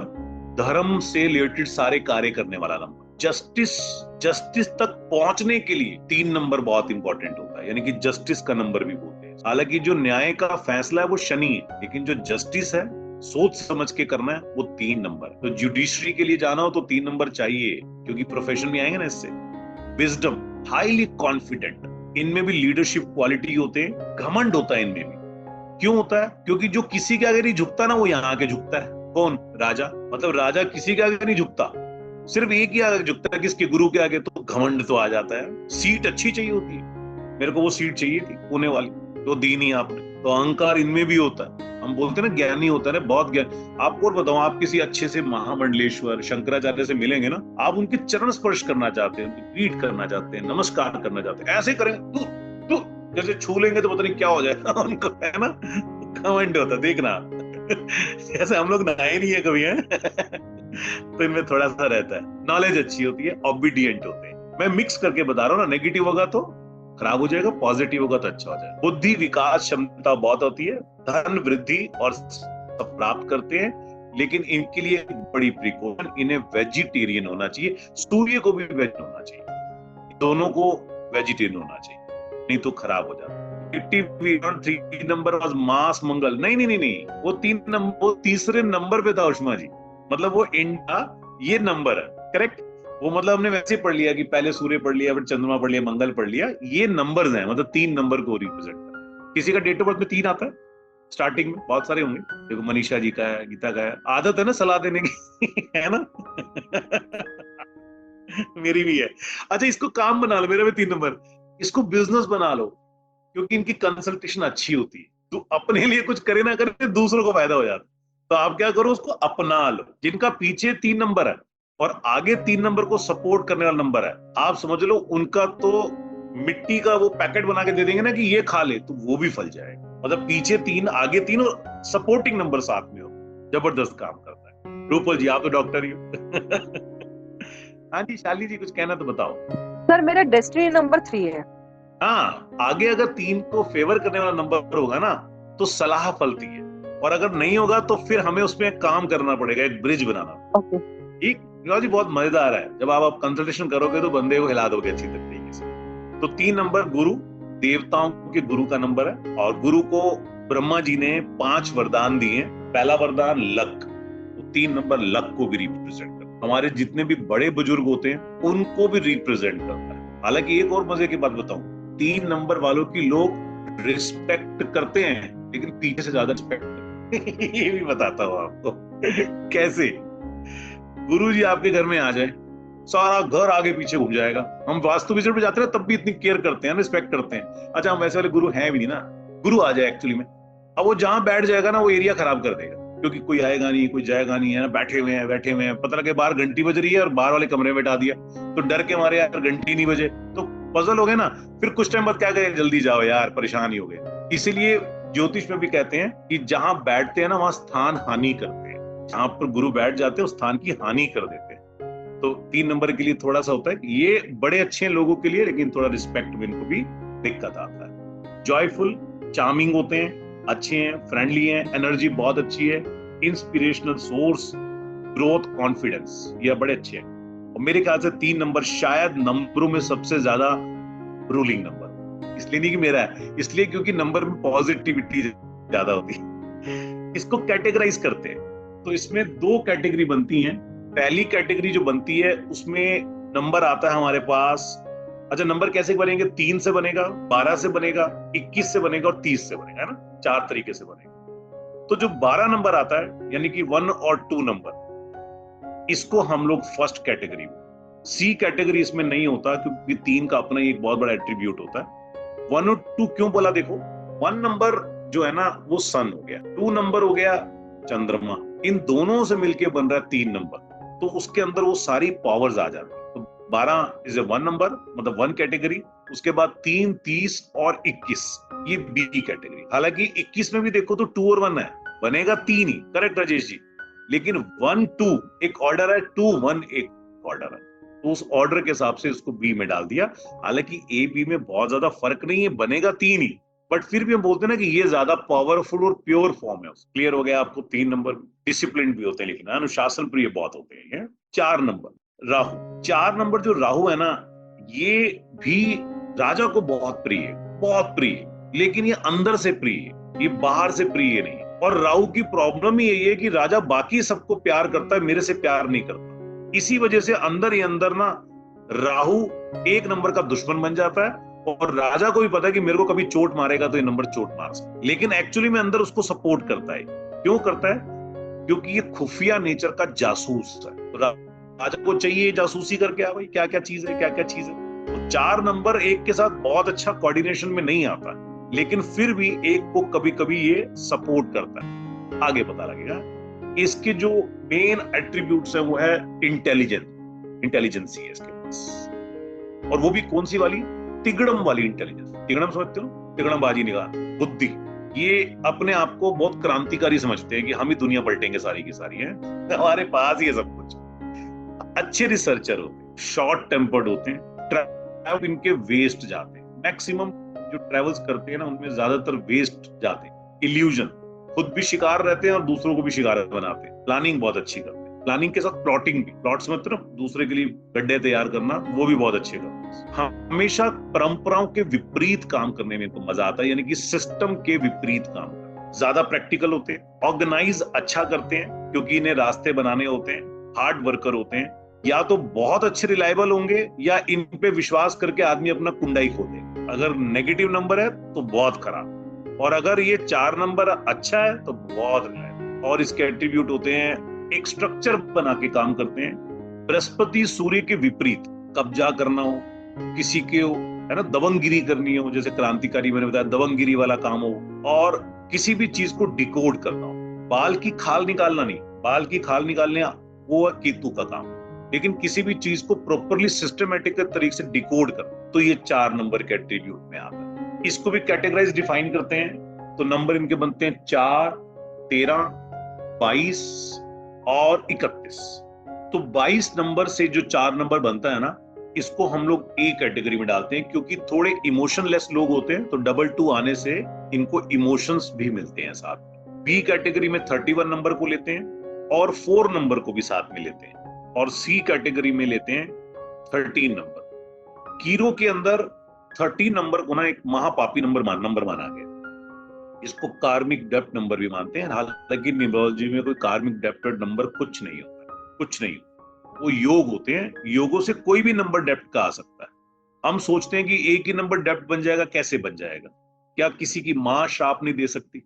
धर्म से रिलेटेड सारे कार्य करने वाला नंबर, जस्टिस तक पहुंचने के लिए 3 नंबर बहुत इंपॉर्टेंट होता है, यानी कि जस्टिस का नंबर भी बोलते हैं। हालांकि जो न्याय का फैसला है वो शनि है, लेकिन जो जस्टिस है, सोच समझ के करना है, वो 3 नंबर। तो जुडिशरी के लिए जाना हो तो 3 नंबर चाहिए, क्योंकि प्रोफेशन में आएंगे ना इससे। विजडम, हाईली कॉन्फिडेंट, इनमें भी लीडरशिप क्वालिटी होते हैं, घमंड होता है इनमें भी। क्यों होता है? क्योंकि जो किसी के आगे नहीं झुकता ना, वो यहाँ आके झुकता है। कौन? राजा। मतलब राजा किसी के आगे नहीं झुकता, सिर्फ एक ही आगे झुकता है, किसके? गुरु के आगे। तो घमंड तो आ जाता है। सीट अच्छी चाहिए होती है, मेरे को वो सीट चाहिए थी पुणे वाली, तो दी नहीं आपने। तो अहंकार इनमें भी होता है। हम बोलते हैं ना ज्ञानी होता है ना, बहुत ज्ञान। आपको और बताऊं, आप किसी अच्छे से महामंडलेश्वर शंकराचार्य से मिलेंगे ना, आप उनके चरण स्पर्श करना चाहते हैं, उनकी ग्रीट करना चाहते हैं, नमस्कार करना चाहते हैं, ऐसे करेंगे तू जैसे छू लेंगे तो पता नहीं क्या हो जाएगा उनको, है ना। घमंड होता, देखना जैसे हम लोग नहाए नहीं है कभी, है तो इनमें थोड़ा सा रहता है। नॉलेज अच्छी होती है, ऑबिडियंट होते हैं। मैं मिक्स करके बता रहा हूँ ना, नेगेटिव होगा तो खराब हो जाएगा, पॉजिटिव होगा तो अच्छा हो जाएगा। बुद्धि विकास क्षमता बहुत होती है, धन वृद्धि और सब प्राप्त करते हैं, लेकिन इनके लिए एक बड़ी प्रिकॉशन, इन्हें वेजिटेरियन होना चाहिए। सूर्य को भी वेज होना चाहिए, दोनों को वेजिटेरियन होना चाहिए, नहीं तो खराब हो जाता है। 3 नंबर वाज मास मंगल, नहीं, वो 3 नंबर, वो तीसरे नंबर पे था उष्मा जी, मतलब वो इंडा, ये नंबर है करेक्ट। वो मतलब हमने वैसे पढ़ लिया कि पहले सूर्य पढ़ लिया, फिर चंद्रमा पढ़ लिया, मंगल पढ़ लिया, ये नंबर्स हैं, मतलब 3 नंबर को रिप्रेजेंट करते हैं। किसी का डेट ऑफ बर्थ में 3 आता है स्टार्टिंग में, बहुत सारे होंगे, देखो मनीषा जी का है, गीता का है, आदत है ना सलाह देने की है ना मेरी भी है। अच्छा, इसको काम बना लो, मेरा भी 3 नंबर, इसको बिजनेस बना लो, क्योंकि इनकी कंसल्टेशन अच्छी होती है। तो अपने लिए कुछ करे ना करे, दूसरों को फायदा हो जाता है। तो आप क्या करो, उसको अपना लो। जिनका पीछे 3 नंबर है और आगे 3 नंबर को सपोर्ट करने वाला नंबर है, आप समझ लो उनका तो मिट्टी का वो पैकेट बना के दे देंगे ना कि ये खा ले, तो वो भी फल जाएगा। मतलब पीछे 3 आगे 3 और सपोर्टिंग नंबर साथ में हो, जबरदस्त काम करता है। रूपल जी, आप तो डॉक्टर ही हो हाँ जी, शाली जी कुछ कहना तो बताओ। सर मेरा डेस्टिनी नंबर 3 है। हाँ, आगे अगर 3 को फेवर करने वाला नंबर होगा ना, तो सलाह फलती है, और अगर नहीं होगा तो फिर हमें उसमें काम करना पड़ेगा, एक ब्रिज बनाना। ओके। ठीक जी, बहुत मजेदार है। जब आप कंसल्टेशन करोगे तो बंदे को हिला दोगे अच्छी तरीके से। तो 3 नंबर गुरु, देवताओं के गुरु का नंबर है, और गुरु को ब्रह्मा जी ने 5 वरदान दिए। पहला वरदान लक, तो 3 नंबर लक को भी रिप्रेजेंट करता है। हमारे जितने भी बड़े बुजुर्ग होते हैं उनको भी रिप्रेजेंट करता है। हालांकि एक और मजे की बात बताऊं, 3 नंबर वालों की लोग रिस्पेक्ट करते हैं, लेकिन पीछे से ज्यादा रिस्पेक्ट ये भी बताता हूँ आपको कैसे? गुरु जी आपके घर में आ जाए, सारा घर आगे पीछे घूम जाएगा। हम वास्तु विजिट पे जाते हैं तब भी इतनी केयर करते हैं, रिस्पेक्ट करते हैं। अच्छा, हम वैसे वाले गुरु हैं भी नहीं ना। गुरु आ जाए एक्चुअली में, अब वो जहां बैठ जाएगा ना, वो एरिया खराब कर देगा, क्योंकि कोई आएगा नहीं, कोई जाएगा नहीं, है ना, बैठे हुए हैं, पता लगे बाहर घंटी बज रही है और बाहर वाले कमरे में बैठा दिया, तो डर के मारे यार घंटी नहीं बजे तो पजल हो गए ना। फिर कुछ टाइम बाद क्या करें, जल्दी जाओ यार, परेशान ही हो गए। इसीलिए ज्योतिष में भी कहते हैं कि जहां बैठते हैं ना, वहां स्थान हानि करते हैं। जहां पर गुरु बैठ जाते हैं उस स्थान की हानि कर देते हैं। तो 3 नंबर के लिए थोड़ा सा होता है कि ये बड़े अच्छे हैं लोगों के लिए, लेकिन थोड़ा रिस्पेक्ट में इनको भी दिक्कत आता है। जॉयफुल, चार्मिंग होते हैं, अच्छे हैं, फ्रेंडली हैं, एनर्जी बहुत अच्छी है, इंस्पिरेशनल सोर्स, ग्रोथ, कॉन्फिडेंस, ये बड़े अच्छे हैं। और मेरे ख्याल से 3 नंबर शायद नंबरों में सबसे ज्यादा रूलिंग नंबर, इसलिए नहीं कि मेरा है, इसलिए क्योंकि नंबर में पॉजिटिविटी ज्यादा होती है। इसको कैटेगराइज करते हैं तो इसमें 2 कैटेगरी बनती हैं। पहली कैटेगरी जो बनती है उसमें नंबर आता है हमारे पास। अच्छा, नंबर कैसे बनेंगे? 3 से बनेगा, 12 से बनेगा, 21 से बनेगा और 30 से बनेगा, है ना, 4 तरीके से बनेगा। तो जो 12 नंबर आता है, यानी कि 1 और 2 नंबर, इसको हम लोग फर्स्ट कैटेगरी में, सी कैटेगरी इसमें नहीं होता, क्योंकि 3 का अपना ही एक बहुत बड़ा एट्रीब्यूट होता है। 1 और 2 क्यों बोला? देखो, 1 नंबर जो है ना वो सन हो गया, 2 नंबर हो गया चंद्रमा, इन दोनों से मिलके बन रहा है 3 नंबर, तो उसके अंदर वो सारी पावर्स आ जाती है। तो 12 इज ए 1 नंबर, मतलब 1 कैटेगरी। उसके बाद 3, 30 और 21, ये बी कैटेगरी। हालांकि 21 में भी देखो तो 2 और 1 है, बनेगा 3 ही, करेक्ट राजेश जी। लेकिन 1, 2 एक ऑर्डर है, 2, 1 एक ऑर्डर है, तो उस ऑर्डर के हिसाब से इसको बी में डाल दिया। हालांकि ए बी में बहुत ज्यादा फर्क नहीं है, बनेगा 3 ही, बट फिर भी हम बोलते हैं ना कि ये ज्यादा पावरफुल और प्योर फॉर्म है। क्लियर हो गया आपको? 3 नंबर डिसिप्लिन भी होते हैं, लेकिन अनुशासन प्रिय बहुत होते हैं। 4 नंबर राहु। 4 नंबर जो राहु है ना, ये भी राजा को बहुत प्रिय है, बहुत प्रिय है, लेकिन ये अंदर से प्रिय है, ये बाहर से प्रिय नहीं। और राहु की प्रॉब्लम ही यही है कि राजा बाकी सबको प्यार करता है, मेरे से प्यार नहीं करता। इसी वजह से अंदर ही अंदर ना राहु 1 नंबर का दुश्मन बन जाता है, और राजा को भी पता है कि मेरे को कभी चोट मारेगा तो ये नंबर चोट मार सकता है, लेकिन एक्चुअली में अंदर उसको सपोर्ट करता है। क्यों करता है? क्योंकि ये खुफिया नेचर का जासूस है। तो राजा को चाहिए जासूसी करके आ भाई, क्या क्या चीज है, क्या क्या चीज है। तो 4 नंबर 1 के साथ बहुत अच्छा कोऑर्डिनेशन में नहीं आता, लेकिन फिर भी 1 को कभी कभी ये सपोर्ट करता है। आगे पता लगेगा। इसके जो मेन एट्रीब्यूट्स है वो है इंटेलिजेंसी है इसके पास, और वो भी कौन सी वाली? तिगड़म वाली इंटेलिजेंस। तिगड़म समझते हो? तिगड़मबाजी, निगाह, बुद्धि। ये अपने आप को बहुत क्रांतिकारी समझते हैं कि हम ही दुनिया पलटेंगे सारी की सारी, है हमारे पास ही है सब कुछ। अच्छे रिसर्चर होते हैं, शॉर्ट टेम्पर्ड होते हैं, ट्रैवल इनके वेस्ट जाते हैं। मैक्सिमम जो ट्रेवल्स करते हैं ना, उनमें ज्यादातर वेस्ट जाते हैं। इल्यूजन, खुद भी शिकार रहते हैं और दूसरों को भी शिकार बनाते हैं। प्लानिंग बहुत अच्छी करते हैं, प्लानिंग के साथ प्लॉटिंग भी, प्लॉट्स मतलब दूसरे के लिए गड्ढे तैयार करना, वो भी बहुत अच्छे करते हैं। हमेशा परंपराओं के विपरीत काम करने में इनको मजा आता है, यानी कि सिस्टम के विपरीत काम करना। ज्यादा प्रैक्टिकल होते हैं, ऑर्गेनाइज अच्छा करते हैं, क्योंकि इन्हें रास्ते बनाने होते हैं, हार्ड वर्कर होते हैं। या तो बहुत अच्छे रिलायबल होंगे, या इन पे विश्वास करके आदमी अपना कुंडा ही खो देगा। अगर नेगेटिव नंबर है तो बहुत खराब, और अगर ये 4 नंबर अच्छा है तो बहुत रिलायबल। और इसके एट्रीब्यूट होते हैं, एक स्ट्रक्चर बना के काम करते हैं। बृहस्पति सूर्य के विपरीत, कब्जा करना हो किसी के, है ना, दबंगगिरी करनी हो, जैसे क्रांतिकारी मैंने बताया दबंगगिरी वाला काम हो, और किसी भी चीज को डिकोड करना हो। बाल की खाल निकालना नहीं, बाल की खाल निकालने वो है केतु का काम, लेकिन किसी भी चीज को प्रॉपरली सिस्टमेटिक तरीके से डिकोड करना, तो ये 4 नंबर के एट्रीब्यूट में आता है। इसको भी कैटेगराइज डिफाइन करते हैं, तो नंबर इनके बनते हैं 4, 13, 22 और 31। तो 22 नंबर से जो 4 नंबर बनता है ना, इसको हम लोग ए कैटेगरी में डालते हैं, क्योंकि थोड़े इमोशनलेस लोग होते हैं, तो 2 आने से इनको इमोशंस भी मिलते हैं साथ में। बी कैटेगरी में 31 नंबर को लेते हैं, और 4 नंबर को भी साथ में लेते हैं, और सी कैटेगरी में लेते हैं 13 नंबर। कीरो के अंदर 13 नंबर को ना एक महापापी नंबर माना गया। इसको कार्मिक डेप्ट नंबर भी मानते हैं। हालांकि न्यूमरोलॉजी में कोई कार्मिक डेप्टेड नंबर कुछ नहीं होता, कुछ नहीं। वो योग होते हैं, योगों से कोई भी नंबर डेप्ट का आ सकता है। हम सोचते हैं कि एक ही नंबर डेप्ट बन जाएगा, कैसे बन जाएगा? क्या किसी की माँ श्राप नहीं दे सकती?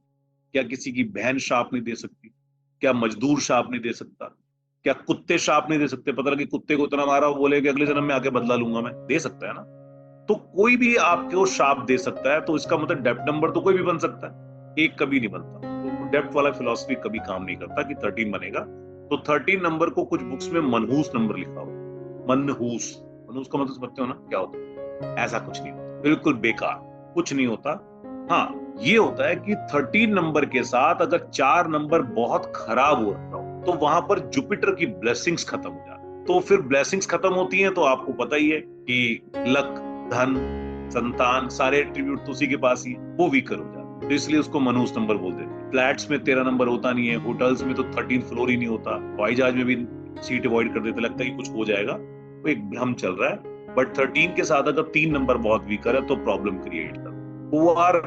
क्या किसी की बहन श्राप नहीं दे सकती? क्या मजदूर शाप नहीं दे सकता? क्या कुत्ते शाप नहीं दे सकते? पता लगे कुत्ते को इतना मारा, वो बोले कि अगले जन्म में आके बदला लूंगा मैं, दे सकता है ना? तो कोई भी आपको शाप दे सकता है, तो इसका मतलब डेप्थ नंबर तो कोई भी बन सकता है, एक कभी नहीं बनता। तो डेप्थ वाला फिलॉसफी कभी काम नहीं करता कि 13 बनेगा। तो 13 नंबर को कुछ बुक्स में मनहूस नंबर लिखा हुआ है। मनहूस, मनहूस का मतलब समझते हो ना क्या होता है? ऐसा कुछ नहीं होता, बिल्कुल बेकार, कुछ नहीं होता। हाँ, ये होता है कि 13 नंबर के साथ अगर 4 नंबर बहुत खराब हो रहा हो, तो वहां पर जुपिटर की ब्लेसिंग्स खत्म हो जाती है। तो फिर ब्लेसिंग्स खत्म होती हैं तो आपको पता ही है कि लक, धन, संतान, सारे एट्रीब्यूट तो उसी के पास ही है, वो वीकर हो जाता है। तो इसलिए उसको मनहूस नंबर बोल देते हैं। फ्लैट्स में 13 नंबर होता नहीं है, होटल्स में तो 13 फ्लोर ही नहीं होता, हवाई जहाज में भी सीट अवॉइड कर देते, लगता है कि कुछ हो जाएगा, वो एक भ्रम चल रहा है। बट 13 के साथ अगर 3 नंबर बहुत वीकर है तो प्रॉब्लम क्रिएट कर। वो आर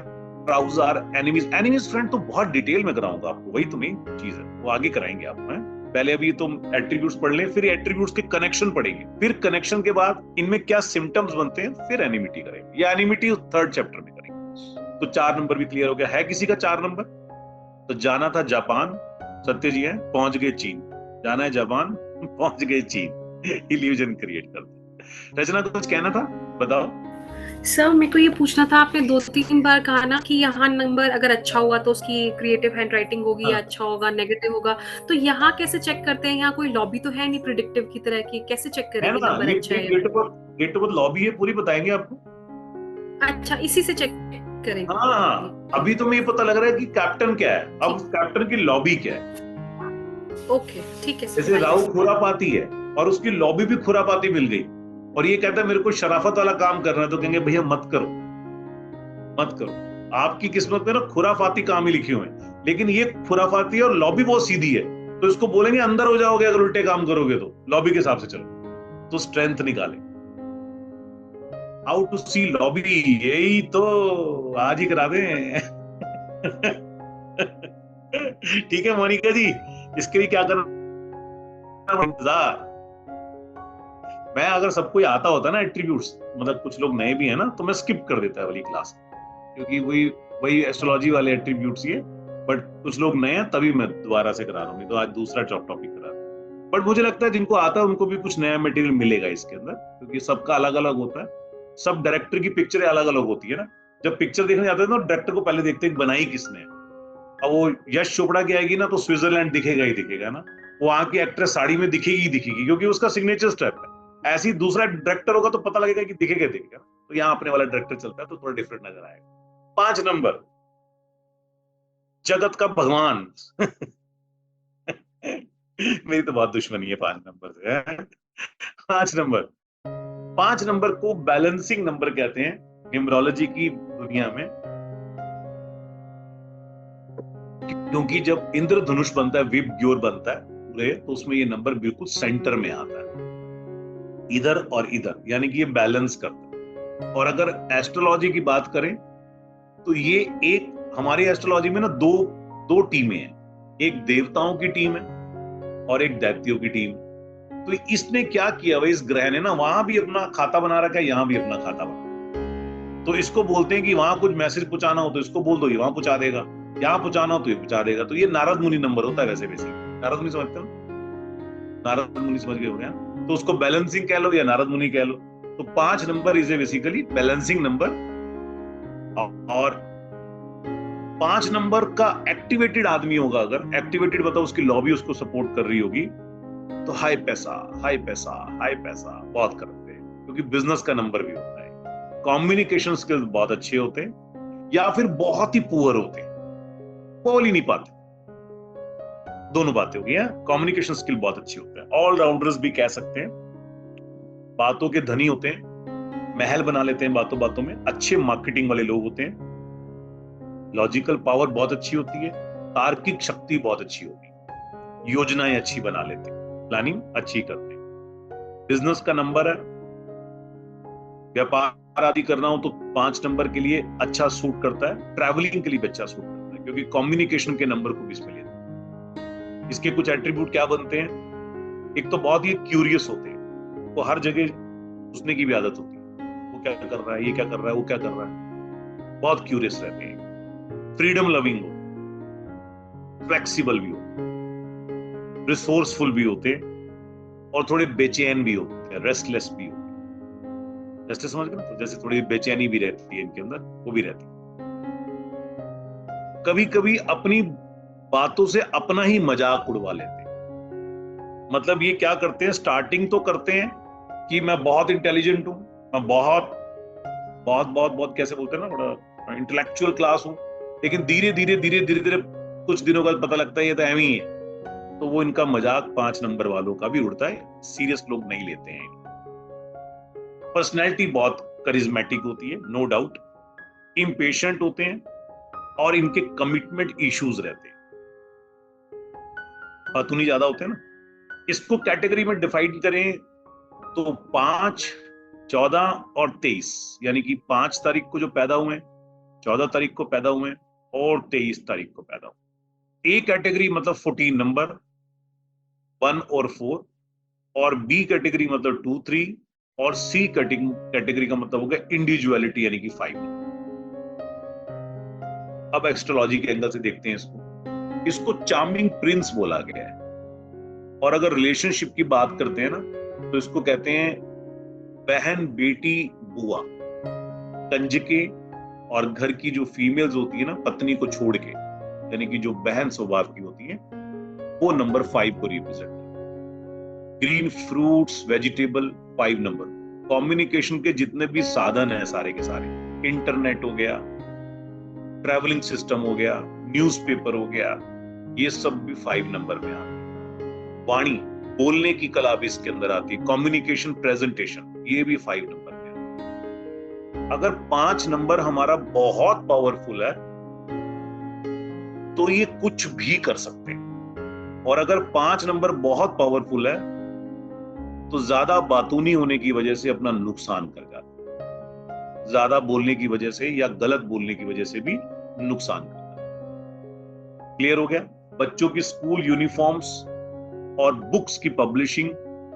राउज आर एनिमीज। एनिमीज फ्रेंड तो बहुत डिटेल में कराऊंगा आपको, वही तो मेन चीज है, वो आगे कराएंगे आपको। पहले अभी तुम एट्रीब्यूट्स पढ़ लें, फिर एट्रीब्यूट्स के कनेक्शन पढ़ेंगे, फिर कनेक्शन के बाद इनमें क्या सिम्टम्स बनते हैं, फिर एनिमिटी करेंगे। या एनिमिटी 3rd चैप्टर में करेंगे। तो 4 नंबर भी क्लियर हो गया है। किसी का 4 नंबर? तो जाना था जापान, सत्य जी है, पहुंच गए चीन। जाना है जापान, पहुंच गए चीन। इल्यूजन क्रिएट करते। रचना कुछ कहना था, बताओ। सर मेरे को ये पूछना था, आपने 2-3 बार कहा ना कि यहाँ नंबर अगर अच्छा हुआ तो उसकी क्रिएटिव हैंडराइटिंग होगी या हाँ। अच्छा होगा, नेगेटिव होगा, तो यहाँ कैसे चेक करते हैं? यहाँ कोई लॉबी तो है नहीं प्रिडिक्टिव की तरह की, कैसे चेक है करेंगे ना, नंबर अच्छा ये है? गेट पर लॉबी है, पूरी बताएंगे आपको। अच्छा, इसी से चेक करेंगे? हाँ, अभी तो मुझे पता लग रहा है कि कैप्टन क्या है, अब कैप्टन की लॉबी क्या है। ओके, ठीक है सर। जैसे राव खुरापाती है और उसकी लॉबी भी खुरापाती मिल गई, और ये कहता है मेरे को शराफत वाला काम करना है, तो कहेंगे भैया मत करो, मत करो। आपकी किस्मत में ना खुराफाती काम ही लिखे हुए हैं, लेकिन ये खुराफाती और लॉबी बहुत सीधी है, तो इसको बोलेंगे अंदर हो जाओगे अगर उल्टे काम करोगे तो, लॉबी के हिसाब से चलो। तो स्ट्रेंथ निकाले, हाउ टू सी लॉबी, यही तो आज ही करा दें। ठीक है मोनिका जी, इसके लिए क्या करना, इंतजार। मैं अगर सबको आता होता ना एट्रीब्यूट्स, मतलब कुछ लोग नए भी है ना, तो मैं स्किप कर देता है वाली क्लास, क्योंकि वही वही एस्ट्रोलॉजी वाले एट्रीब्यूट्स ये। बट कुछ लोग नए हैं तभी मैं दोबारा से करा रहा हूँ, तो आज दूसरा टॉपिक करा रहा हूँ। बट मुझे लगता है जिनको आता है उनको भी कुछ नया मटेरियल मिलेगा इसके अंदर, क्योंकि सबका अलग अलग होता है। सब डायरेक्टर की पिक्चरें अलग अलग होती है ना। जब पिक्चर देखने जाते हैं तो डायरेक्टर को पहले देखते हैं बनाई किसने। अब वो यश चोपड़ा की आएगी ना तो स्विट्जरलैंड दिखेगा ही दिखेगा ना, वो वहां की एक्ट्रेस साड़ी में दिखेगी ही दिखेगी, क्योंकि उसका सिग्नेचर स्टेप है। ऐसे ही दूसरा डायरेक्टर होगा तो पता लगेगा कि दिखेगा दिखेगा। तो यहाँ अपने वाला डायरेक्टर चलता है तो थोड़ा डिफरेंट नजर आएगा। 5 नंबर, जगत का भगवान। मेरी तो बहुत दुश्मनी है 5 नंबर से। 5 नंबर, 5 नंबर को बैलेंसिंग नंबर कहते हैं न्यूमरोलॉजी की दुनिया में, क्योंकि जब इंद्रधनुष बनता है, विप ग्योर बनता है पूरे, तो उसमें ये नंबर बिल्कुल सेंटर में आता है, इधर और इधर, यानी कि ये बैलेंस करता है। और अगर एस्ट्रोलॉजी की बात करें तो ये एक, हमारी एस्ट्रोलॉजी में ना दो टीमें हैं, एक देवताओं की टीम है और एक दैत्यों की टीम। तो इसने क्या किया भाई, इस ग्रह ने ना वहां भी अपना खाता बना रखा है, यहां भी अपना खाता बना। तो इसको बोलते हैं कि वहां कुछ मैसेज पहुंचाना हो तो इसको बोल दो, ये वहां पहुंचा देगा, यहाँ पहुंचाना हो तो ये पहुंचा देगा। तो ये नारद मुनि नंबर होता है वैसे बेसिक। नारद मुनि समझते हो, नारद मुनि समझ गए हो गया, तो उसको बैलेंसिंग कह लो या नारद मुनि कह लो। तो 5 number is a basically balancing number. और 5 नंबर का एक्टिवेटेड आदमी होगा, अगर एक्टिवेटेड बताओ उसकी लॉबी उसको सपोर्ट कर रही होगी, तो हाई पैसा हाई पैसा हाई पैसा बहुत करते हैं, क्योंकि बिजनेस का नंबर भी होता है। कम्युनिकेशन स्किल्स बहुत अच्छे होते हैं, या फिर बहुत ही पुअर होते हैं, बोल ही नहीं पाते। दोनों बातें हो गई हैं। कम्युनिकेशन स्किल बहुत अच्छी होता है, ऑलराउंडर्स भी कह सकते हैं, बातों के धनी होते हैं, महल बना लेते हैं बातों बातों में, अच्छे मार्केटिंग वाले लोग होते हैं, लॉजिकल पावर बहुत अच्छी होती है, तार्किक शक्ति बहुत अच्छी होती है, योजनाएं अच्छी बना लेते हैं, प्लानिंग अच्छी करते हैं। बिजनेस का नंबर है, व्यापार आदि करना हो तो 5 नंबर के लिए अच्छा सूट करता है, ट्रैवलिंग के लिए भी अच्छा सूट करता है, क्योंकि कम्युनिकेशन के नंबर को भी इसमें लेते हैं। इसके कुछ एट्रीब्यूट क्या बनते हैं, एक तो बहुत ही क्यूरियस होते हैं, वो हर जगह घुसने की भी आदत होती है, वो क्या कर रहा है, ये क्या कर रहा है, वो क्या कर रहा है, बहुत क्यूरियस रहते हैं। फ्रीडम लविंग हो, फ्लेक्सिबल भी हो, रिसोर्सफुल भी होते हैं और थोड़े बेचैन भी होते हैं, रेस्टलेस भी होते हैं। रेस्टलेस समझ गए ना? तो जैसे थोड़ी बेचैनी भी रहती है इनके अंदर, वो भी रहती है। कभी कभी अपनी बातों से अपना ही मजाक उड़वा लेते हैं। मतलब ये क्या करते हैं, स्टार्टिंग तो करते हैं कि मैं बहुत इंटेलिजेंट हूं, मैं बहुत बहुत बहुत बहुत कैसे बोलते हैं ना, बड़ा इंटेलेक्चुअल क्लास हूं, लेकिन धीरे धीरे धीरे धीरे धीरे कुछ दिनों बाद पता लगता है ये तो एम ही है। तो वो इनका मजाक 5 नंबर वालों का भी उड़ता है, सीरियस लोग नहीं लेते हैं। पर्सनैलिटी बहुत करिज्मेटिक होती है, नो डाउट। इम्पेशेंट होते हैं और इनके कमिटमेंट इश्यूज रहते हैं, फातूनी ज्यादा होते हैं ना। इसको कैटेगरी में डिवाइड करें तो 5, 14 और 23, यानी कि 5 तारीख को जो पैदा हुए, 14 तारीख को पैदा हुए और 23 तारीख को पैदा हुए। ए कैटेगरी मतलब 14 नंबर, 1 और 4, और बी कैटेगरी मतलब 2, 3, और सी कैटेगरी का मतलब हो गया इंडिविजुअलिटी, यानी कि 5। अब एस्ट्रोलॉजी के एंगल से देखते हैं इसको चार्मिंग प्रिंस बोला गया है। और अगर रिलेशनशिप की बात करते हैं ना, तो इसको कहते हैं बहन, बेटी, बुआ, कंजके, और घर की जो फीमेल्स होती है ना पत्नी को छोड़ के, यानी कि जो बहन स्वभाव की होती है, वो नंबर 5 को represent. Green fruits, vegetable, 5 number. Communication के जितने भी साधन हैं सारे के सारे, इंटरनेट हो गया, ट्रैवलिंग सिस्टम हो गया, न्यूज़पेपर हो गया, ये सब भी 5 नंबर में आते हैं। वाणी, बोलने की कला भी इसके अंदर आती है, कम्युनिकेशन, प्रेजेंटेशन, ये भी 5 नंबर में आती है। अगर 5 नंबर हमारा बहुत पावरफुल है तो ये कुछ भी कर सकते हैं, और अगर 5 नंबर बहुत पावरफुल है तो ज्यादा बातूनी होने की वजह से अपना नुकसान कर जाते हैं, ज्यादा बोलने की वजह से या गलत बोलने की वजह से भी नुकसान करता है। क्लियर हो गया? बच्चों की स्कूल यूनिफॉर्म्स और बुक्स की पब्लिशिंग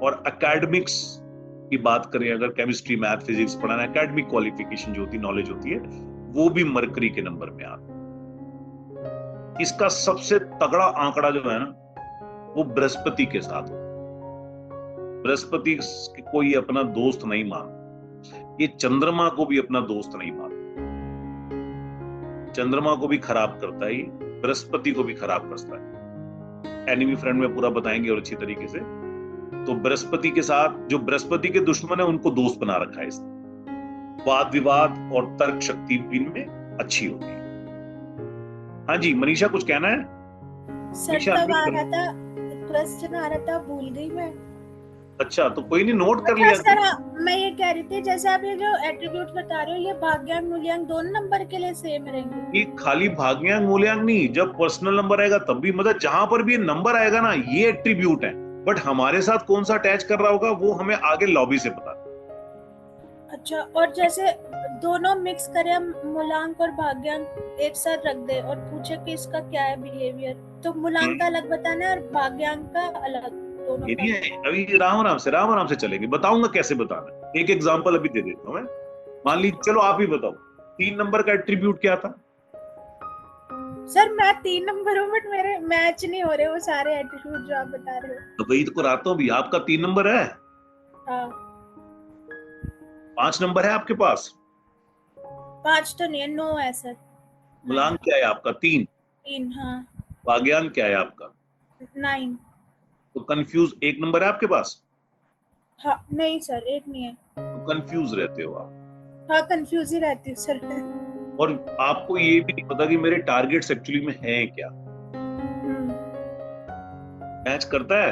और एकेडमिक्स की बात करें, अगर केमिस्ट्री, मैथ, फिजिक्स पढ़ाना, एकेडमिक क्वालिफिकेशन जो होती, नॉलेज होती है, वो भी मरकरी के नंबर में आता है। इसका सबसे तगड़ा आंकड़ा जो है ना, वो बृहस्पति के साथ होता है। बृहस्पति को ये अपना दोस्त नहीं मानता, ये चंद्रमा को भी अपना दोस्त नहीं मानता, चंद्रमा को भी खराब करता है, बृहस्पति को भी खराब करता है। एनिमी फ्रेंड में पूरा बताएंगे और अच्छी तरीके से। तो बृहस्पति के साथ, जो बृहस्पति के दुश्मन है उनको दोस्त बना रखा है इसने। वाद विवाद और तर्क शक्ति भी इनमें अच्छी होती है। हाँ जी, मनीषा कुछ कहना है? सर तब आ रहा था, क्वेश्चन आ रहा था, भूल गई मैं। अच्छा, तो कोई नहीं, नोट कर लिया। सर मैं ये कह रही थी, जैसे आप ये जो एट्रीब्यूट बता रहे हो, ये भाग्यांक मूल्यांक दोनों नंबर के लिए सेम रहेंगे? ये खाली भाग्यांक मूल्यांक नहीं, जब पर्सनल नंबर आएगा तब भी, मतलब जहां पर भी ये नंबर आएगा ना, ये एट्रीब्यूट है, बट हमारे साथ कौन सा अटैच कर रहा होगा वो हमें आगे लॉबी से पता। अच्छा, और जैसे दोनों मिक्स करें, मूलांक और भाग्यांक एक साथ रख दे और पूछे कि इसका क्या है बिहेवियर, तो मूलांक का अलग बताना है और भाग्यांक का अलग, दोनों ये नहीं है। अभी राम राम से चलेंगे, बताऊंगा कैसे बताना। एक एग्जांपल अभी दे देता हूं मैं। मान लीजिए, चलो आप ही बताओ, 3 नंबर का एट्रीब्यूट क्या था? सर मैं 3 नंबर हूं, बट मेरे मैच नहीं हो रहे वो सारे एट्रीब्यूट जो आप बता रहे हो। तो वही तो कराता हूं भी, आपका 3 नंबर है। हाँ। 5 नंबर है आपके पास? 5 तो नहीं है, 9 है सर। मूलांक क्या है आपका? 3। 3, हाँ। भाग्यांक क्या है आपका? 9। तो कंफ्यूज, 1 नंबर है आपके पास? हाँ, नहीं सर, 1 नहीं है। तो कंफ्यूज रहते हो आप। हाँ, कंफ्यूज ही रहती हूँ सर। और आपको ये भी नहीं पता कि मेरे टारगेट्स एक्चुअली में हैं क्या। मैच करता है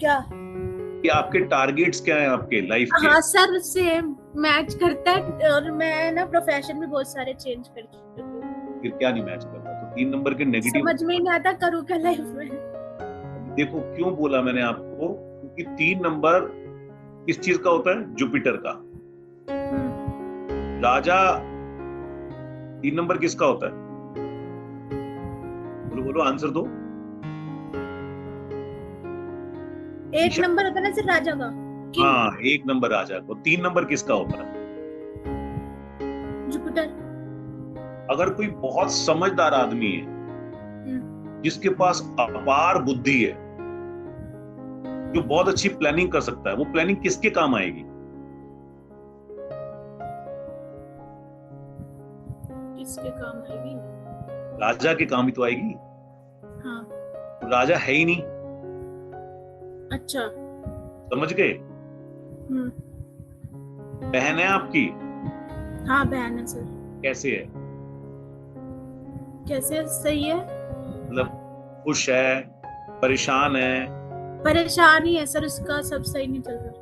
क्या कि आपके टारगेट्स क्या हैं आपके लाइफ के? हाँ सर, सेम मैच करता है, और मैं ना प्रोफेशन भी बहुत सारे चेंज कर चुकी हूँ। फिर क्या नहीं मैच करता? तो 3 नंबर के नेगेटिव समझ में ही नहीं आता करूँ क्या लाइफ में। देखो क्यों बोला मैंने आपको, क्योंकि 3 नंबर किस चीज का होता है? जुपिटर का। राजा 3 नंबर किसका होता है? बोलो बोलो, आंसर दो। 1 नंबर होता है ना सर राजा का। हाँ, 1 नंबर राजा को। 3 नंबर किसका होता है? जुपिटर। अगर कोई बहुत समझदार आदमी है, जिसके पास अपार बुद्धि है, जो बहुत अच्छी प्लानिंग कर सकता है, वो प्लानिंग किसके काम आएगी? किसके काम आएगी? राजा के काम ही तो आएगी। हाँ। तो राजा है ही नहीं, अच्छा। समझ गए? हम्म। बहन है आपकी, हाँ बहन है सर। कैसे है? कैसे सही है? मतलब खुश है, परेशान है? परेशान ही है सर, उसका सब सही नहीं चल रहा।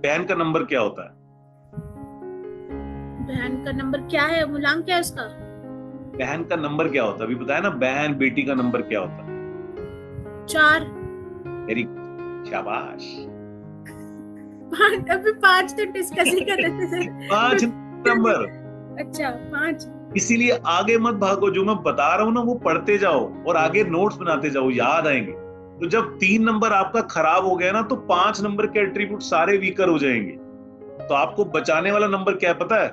बहन का नंबर क्या होता है? बहन का नंबर क्या है? मुलांक क्या है उसका? बहन का नंबर क्या होता है? अभी बताया ना, बहन बेटी का नंबर क्या होता है? 4। वेरी शाबाश। 5, अभी 5 तो डिस्कस ही कर रहे थे सर। 5 नंबर। अच्छा 5। इसीलिए आगे मत भागो, जो मैं बता रहा हूं ना वो पढ़ते जाओ और आगे नोट्स बनाते जाओ, याद आएंगे। तो जब 3 नंबर आपका खराब हो गया ना, तो 5 नंबर के एट्रीब्यूट सारे वीकर हो जाएंगे। तो आपको बचाने वाला नंबर क्या है पता है?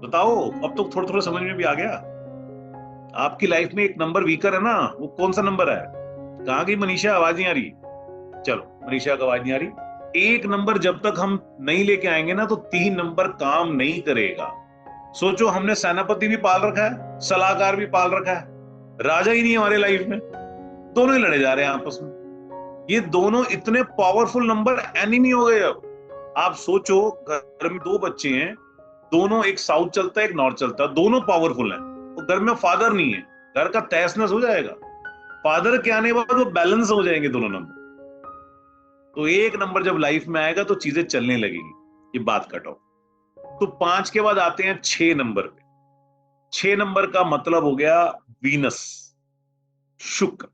बताओ, अब तो थोड़ा थोड़ा समझ में भी आ गया। आपकी लाइफ में एक नंबर वीकर है ना, वो कौन सा नंबर है? कहाँ गई मनीषा? आवाज नहीं आ रही। चलो, मनीषा का आवाज नहीं आ रही। एक नंबर जब तक हम नहीं लेके आएंगे ना, तो 3 नंबर काम नहीं करेगा। सोचो, हमने सेनापति भी पाल रखा है, सलाहकार भी पाल रखा है, राजा ही नहीं हमारे लाइफ में, दोनों ही लड़े जा रहे हैं आपस में। ये दोनों इतने पावरफुल नंबर एनिमी हो गए। अब आप सोचो, घर में 2 बच्चे हैं, दोनों, एक साउथ चलता है एक नॉर्थ चलता है, दोनों पावरफुल हैं। तो घर में फादर नहीं है, घर का तहस नहस हो जाएगा। फादर के आने के बाद वो बैलेंस हो जाएंगे दोनों नंबर। तो एक नंबर जब लाइफ में आएगा तो चीजें चलने लगेगी। ये बात कटो। तो 5 के बाद आते हैं 6 नंबर पे। 6 नंबर का मतलब हो गया वीनस, शुक्र।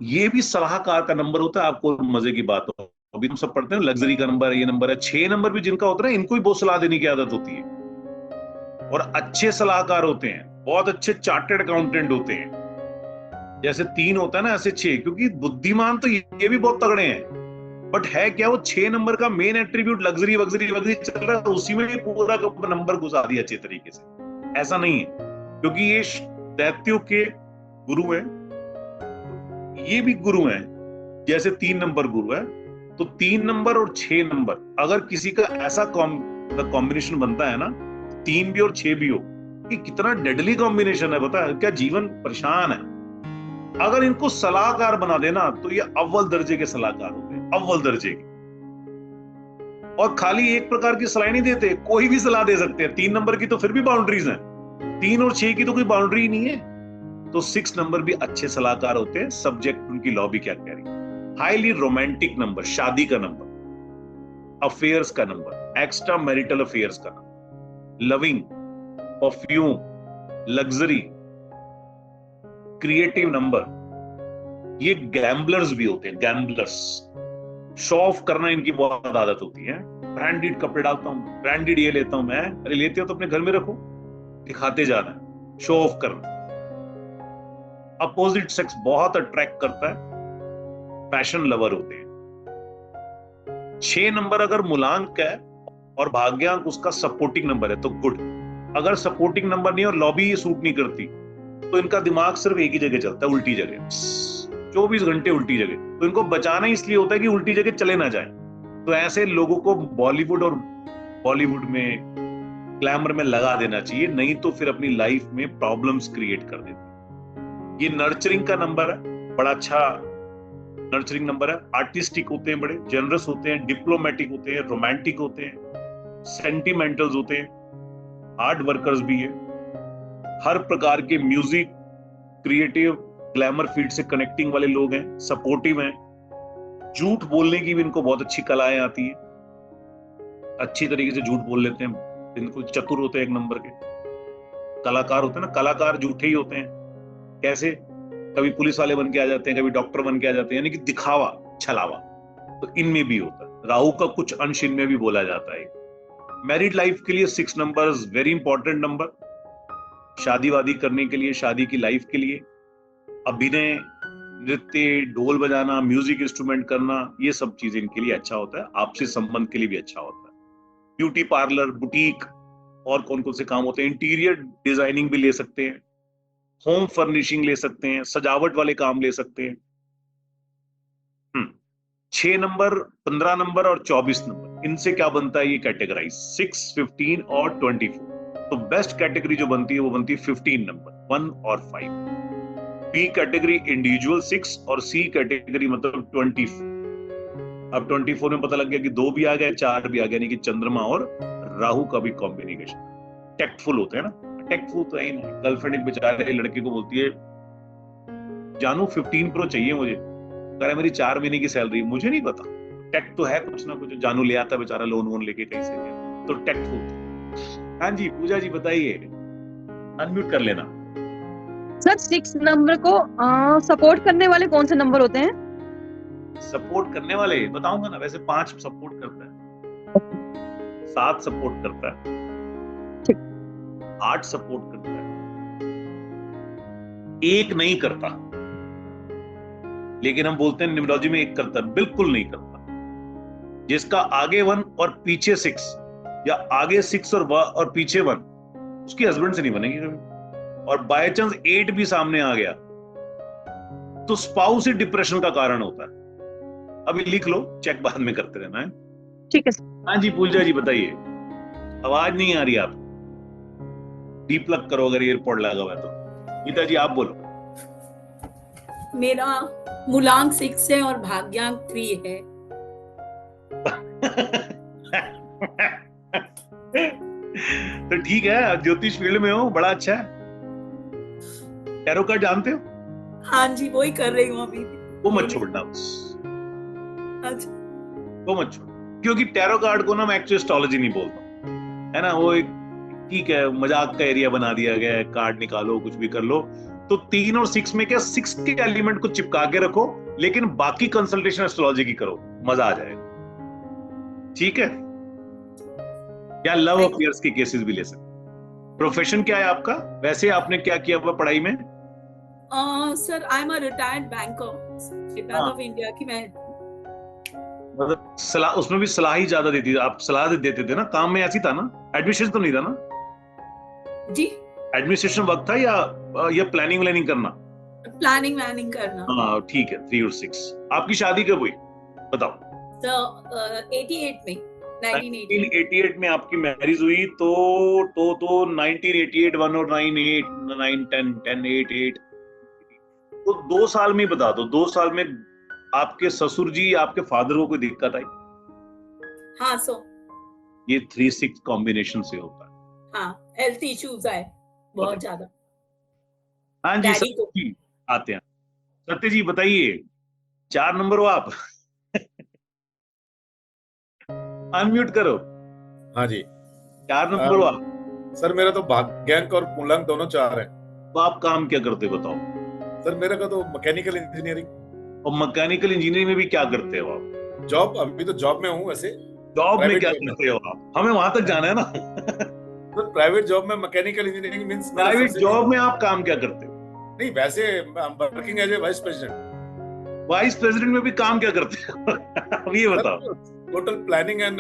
ये भी सलाहकार का नंबर होता है। आपको मजे की बात हो, अभी हम सब पढ़ते हैं लग्जरी का नंबर है, ये नंबर है। 6 नंबर भी जिनका होता है ना, इनको भी बहुत सलाह देने की आदत होती है और अच्छे सलाहकार होते हैं, बहुत अच्छे चार्टर्ड अकाउंटेंट होते हैं। जैसे 3 होता है ना, ऐसे 6, क्योंकि बुद्धिमान तो ये भी बहुत तगड़े हैं। बट है क्या, वो 6 नंबर का मेन एट्रीब्यूट लग्जरी वग्जरी वग्जरी चल रहा है, तो उसी में पूरा नंबर घुसा दिया अच्छे तरीके से। ऐसा नहीं है, क्योंकि ये दैत्यों के गुरु हैं, ये भी गुरु हैं। जैसे 3 नंबर गुरु है, तो 3 नंबर और 6 नंबर अगर किसी का ऐसा कॉम्बिनेशन बनता है ना, 3 भी और 6 भी हो, कि कितना डेडली कॉम्बिनेशन है। पता है क्या? जीवन परेशान है। अगर इनको सलाहकार बना देना, तो ये अव्वल दर्जे के सलाहकार होते हैं, अव्वल दर्जे के। और खाली एक प्रकार की सलाह नहीं देते, कोई भी सलाह दे सकते हैं। 3 नंबर की तो फिर भी बाउंड्रीज हैं, 3 और 6 की तो कोई बाउंड्री ही नहीं है। तो 6 नंबर भी अच्छे सलाहकार होते हैं। सब्जेक्ट उनकी लॉ भी क्या कह रही है? हाईली रोमांटिक नंबर, शादी का नंबर, अफेयर्स का नंबर, एक्स्ट्रा मैरिटल अफेयर्स का number, loving, perfume, luxury, creative number. ये गैम्बलर्स भी होते हैं, गैम्बलर्स। शो ऑफ करना इनकी बहुत आदत होती है। ब्रांडेड कपड़े डालता हूं, ब्रांडेड ये लेता हूं मैं। अरे लेते हो तो अपने घर में रखो, दिखाते जाना, शो ऑफ करना। अपोजिट सेक्स बहुत अट्रैक्ट करता है, फैशन लवर होते हैं। 6 नंबर अगर मूलांक है और भाग्यांक उसका सपोर्टिंग नंबर है तो गुड। अगर सपोर्टिंग नंबर नहीं और लॉबी सूट नहीं करती, तो इनका दिमाग सिर्फ एक ही जगह चलता है, उल्टी जगह, 24 घंटे उल्टी जगह। तो इनको बचाना इसलिए होता है कि उल्टी जगह चले ना जाए। तो ऐसे लोगों को बॉलीवुड और बॉलीवुड में, ग्लैमर में लगा देना चाहिए, नहीं तो फिर अपनी लाइफ में प्रॉब्लम्स क्रिएट कर देते। ये नर्चरिंग का नंबर है, बड़ा अच्छा नर्चरिंग नंबर है। आर्टिस्टिक होते हैं, बड़े जनरस होते हैं, डिप्लोमेटिक होते हैं, रोमांटिक होते हैं, सेंटिमेंटल्स होते हैं, हार्ड वर्कर्स भी है। हर प्रकार के म्यूजिक, क्रिएटिव, ग्लैमर फील्ड से कनेक्टिंग वाले लोग हैं, सपोर्टिव हैं। झूठ बोलने की भी इनको बहुत अच्छी कलाएं आती है, अच्छी तरीके से झूठ बोल लेते हैं। इनको चतुर होते हैं, एक नंबर के कलाकार होते हैं ना। कलाकार झूठे ही होते हैं। कैसे? कभी पुलिस वाले बन के आ जाते हैं, कभी डॉक्टर बन के आ जाते हैं, यानी कि दिखावा, छलावा। तो इनमें भी होता है। राहु का कुछ अंश इनमें भी बोला जाता है। मैरिड लाइफ के लिए 6 नंबर वेरी इंपॉर्टेंट नंबर। शादी वादी करने के लिए, शादी की लाइफ के लिए, अभिनय, नृत्य, ढोल बजाना, म्यूजिक इंस्ट्रूमेंट करना, ये सब चीजें इनके लिए अच्छा होता है। आपसी संबंध के लिए भी अच्छा होता है। ब्यूटी पार्लर, बुटीक, और कौन कौन से काम होते हैं, इंटीरियर डिजाइनिंग भी ले सकते हैं, होम फर्निशिंग ले सकते हैं, सजावट वाले काम ले सकते हैं। 6 नंबर, 15 नंबर और 24 नंबर, इनसे क्या बनता है ये कैटेगराइज 6, 15 और 24। तो बेस्ट कैटेगरी जो बनती है वो बनती है 15 नंबर, 1 और 5। बी कैटेगरी इंडिविजुअल 6 और सी कैटेगरी मतलब 24। अब 24 में पता लग गया कि 2 भी आ गया, 4 भी आ गया, यानी कि चंद्रमा और राहु का भी कॉम्बिनेशन। टेक्टफुल होते हैं ना, टेक्टफुल तो है ही नहीं। गर्लफ्रेंड एक बेचारे लड़के को बोलती है जानू 15 प्रो चाहिए मुझे, कह रहा मेरी 4 महीने की सैलरी, मुझे नहीं पता। टेक तो है कुछ ना कुछ, जानू ले आता बेचारा लोन वोन लेके कहीं से, तो टेक्टफुल। हाँ जी पूजा जी बताइए, अनम्यूट कर लेना। सर 6 नंबर को सपोर्ट करने वाले कौन से नंबर होते हैं? सपोर्ट करने वाले बताऊंगा ना, वैसे 5 सपोर्ट करता है, 7 सपोर्ट करता है, 8 सपोर्ट करता है, 1 नहीं करता। लेकिन हम बोलते हैं न्यूमरोलॉजी में 1 करता है, बिल्कुल नहीं करता। जिसका आगे 1 और पीछे 6 या आगे 6 और पीछे 1, उसकी हस्बैंड से नहीं बनेगी कभी। और बाय चांस 8 भी सामने आ गया तो स्पाउस ही डिप्रेशन का कारण होता है। अभी लिख लो, चेक बाद में करते रहना है। ठीक है। हाँ जी पूजा जी बताइए, आवाज नहीं आ रही आप, डीप प्लग करो अगर एयरपोर्ट लगा हुआ है तो। गीता जी आप बोलो। मेरा मूलांक 6 है और भाग्यांक 3 है। तो ठीक है, ज्योतिष फील्ड में हो, बड़ा अच्छा है। टैरो कार्ड जानते हो? हाँ जी वही कर रही हूँ अभी। वो मत छोड़ना बस, अच्छा वो मत छोड़, क्योंकि टैरो कार्ड को ना मैं एक्चुअली एस्ट्रोलॉजी नहीं बोलता, है ना। वो एक ठीक है मजाक का एरिया बना दिया गया है, कार्ड निकालो कुछ भी कर लो। तो 3 और 6 में क्या, 6 के एलिमेंट को चिपका के रखो, लेकिन बाकी कंसल्टेशन एस्ट्रोलॉजी की करो, मजा आ जाएगा। ठीक है? या लव अफेयर्स के केसेस भी ले सकते। प्रोफेशन क्या है आपका? वैसे आपने क्या किया हुआ पढ़ाई में? Sir I am a retired banker, state bank of India की मैं। मतलब सलाह, उसमें भी सलाह ही ज्यादा देती थी, आप सलाह देते थे ना, काम में ऐसी था ना, एडमिनिस्ट्रेशन तो नहीं था ना जी? एडमिनिस्ट्रेशन वर्क था या प्लानिंग व्लानिंग करना? प्लानिंग वैनिंग करना। हाँ ठीक है, 3 और 6। आपकी शादी कब हुई बताओ? तो 88 में, 1988 1988 में आपकी मैरिज हुई, तो 1988 1 और 9 8 9 10 10 8 8, तो 2 साल में ही बता दो, 2 साल में आपके ससुर जी आपके फादर को कोई दिक्कत आई? हाँ सो ये 3-6 कॉम्बिनेशन से होता है। हाँ हेल्थ इश्यूज आए बहुत ज्यादा। हाँ जी डैडी को। सत्य जी आते हैं। सत्य जी बताइए, 4 नंबर हो आप? अनम्यूट करो। हाँ जी 4 नंबर हो आप? सर मेरा तो भाग्यांक और मूलांक दोनों 4 है। तो आप काम क्या करते हो बताओ? सर मेरा का तो मैकेनिकल इंजीनियरिंग। और मैकेनिकल इंजीनियरिंग में भी क्या करते हो आप? जॉब, अभी तो जॉब में हूँ वैसे। जॉब में Private क्या job में। करते हो आप? हमें वहां तक जाना है ना। तो प्राइवेट जॉब में mechanical engineering means private job में आप काम क्या करते हो? नहीं, वैसे working as a vice president. Vice president में भी काम क्या करते हो? अब ये बताओ। Total planning and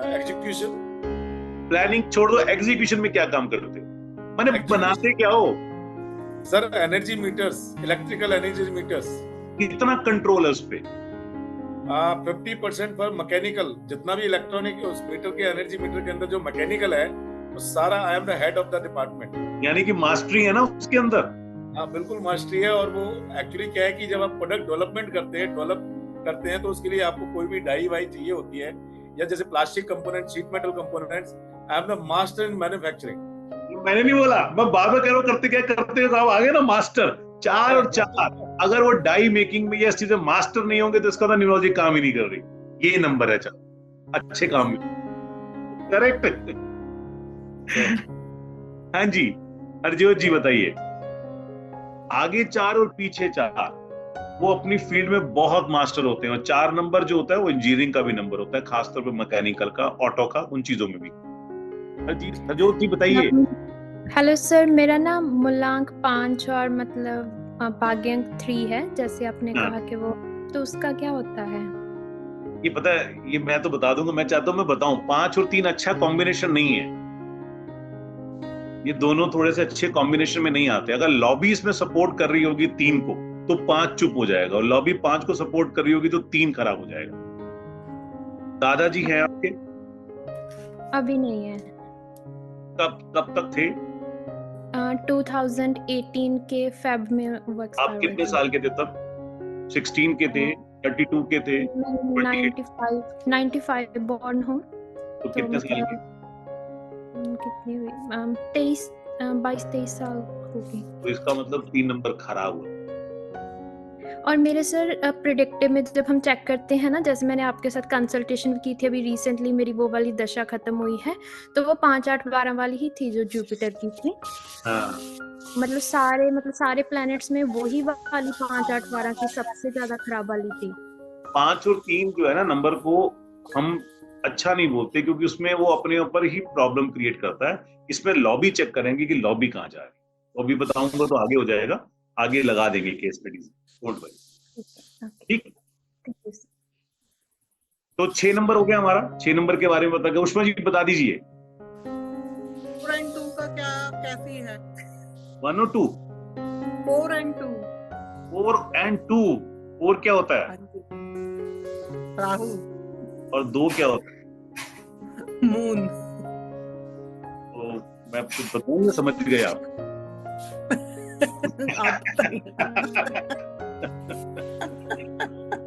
execution. Planning छोड़ दो, एग्जीक्यूशन में क्या काम करते हो? मैंने Execution। बनाते क्या हो? Sir energy metres, electrical energy metres. कितना कंट्रोल है उस पे? 50% फॉर मैकेनिकल, जितना भी इलेक्ट्रॉनिक उस मीटर के एनर्जी मीटर के अंदर जो मैकेनिकल है वो सारा I am the head of the department. यानी कि मास्टरी है ना उसके अंदर? हाँ बिल्कुल मास्टरी है। और वो एक्चुअली क्या है कि जब आप प्रोडक्ट डेवलप करते हैं तो उसके लिए आपको कोई भी डाई वाई चाहिए होती है, या जैसे plastic component, sheet metal components, I am the master in manufacturing. मैंने नहीं बोला, मैं बार बार कह रहा हूँ करते क्या करते हो, आप आगे ना मास्टर। 4 और 4, अगर वो डाई मेकिंग में ये चीजें मास्टर नहीं होंगे तो इसका तो न्यूमरोलॉजी काम ही नहीं कर रही। ये नंबर है, चल अच्छे काम में करेक्ट। हाँ जी हरजोत जी बताइए। आगे 4 और पीछे 4, वो अपनी फील्ड में बहुत मास्टर होते हैं। और 4 नंबर जो होता है वो इंजीनियरिंग का भी नंबर होता है, खासतौर पे मैकेनिकल का, ऑटो का, उन चीजों में भी। हरजोत जी बताइए। हेलो सर, मेरा ना मूलांक 5 और मतलब भाग्यांक 3 है, जैसे आपने कहा कि वो, तो उसका क्या होता है? ये पता है, ये मैं तो बता दूंगा, मैं चाहता हूं मैं बताऊं। 5 और 3 अच्छा कॉम्बिनेशन नहीं है, ये दोनों थोड़े से अच्छे कॉम्बिनेशन में नहीं आते। अगर लॉबी इसमें सपोर्ट कर रही होगी 3 को तो 5 चुप हो जाएगा, और लॉबी 5 को सपोर्ट कर रही होगी तो 3 खराब हो जाएगा। दादाजी हैं आपके? अभी नहीं है। कब तक थे? 2018 के फेब में वर्क आप कितने साल के थे तब? 16 के थे, 32 के थे, 95 बॉर्न हूँ। तो कितने साल के? कितनी हुई? 22-23 साल होगी। तो इसका मतलब 3 नंबर खराब हुआ। और मेरे सर प्रेडिक्टिव में जब हम चेक करते हैं ना, जैसे मैंने आपके साथ कंसल्टेशन की थी अभी रिसेंटली, मेरी वो वाली दशा खत्म हुई है, तो वो 5, 8, 12 वाली ही थी जो जुपिटर की थी। हाँ। मतलब सारे प्लैनेट्स में वही वाली 5, 8, 12 की सबसे ज्यादा खराब वाली थी। 5 और 3 जो है ना नंबर को हम अच्छा नहीं बोलते, क्योंकि उसमें वो अपने ऊपर ही प्रॉब्लम क्रिएट करता है। इसमें लॉबी चेक करेंगे कि लॉबी कहाँ जा रही है, लॉबी बताऊंगा तो आगे हो जाएगा, आगे लगा देंगे केस स्टडीज। डोंट वरी, ठीक। तो 6 नंबर हो गया हमारा। 6 नंबर के बारे में बता, उष्मा जी बता दीजिए। 4 and 2 का क्या कैसी है? 1 और 2? 4 and 2। 4 and 2। 4 क्या होता है? राहु। और 2 क्या होता है? मून। तो मैं आपको बताऊंगा, समझ गए आप?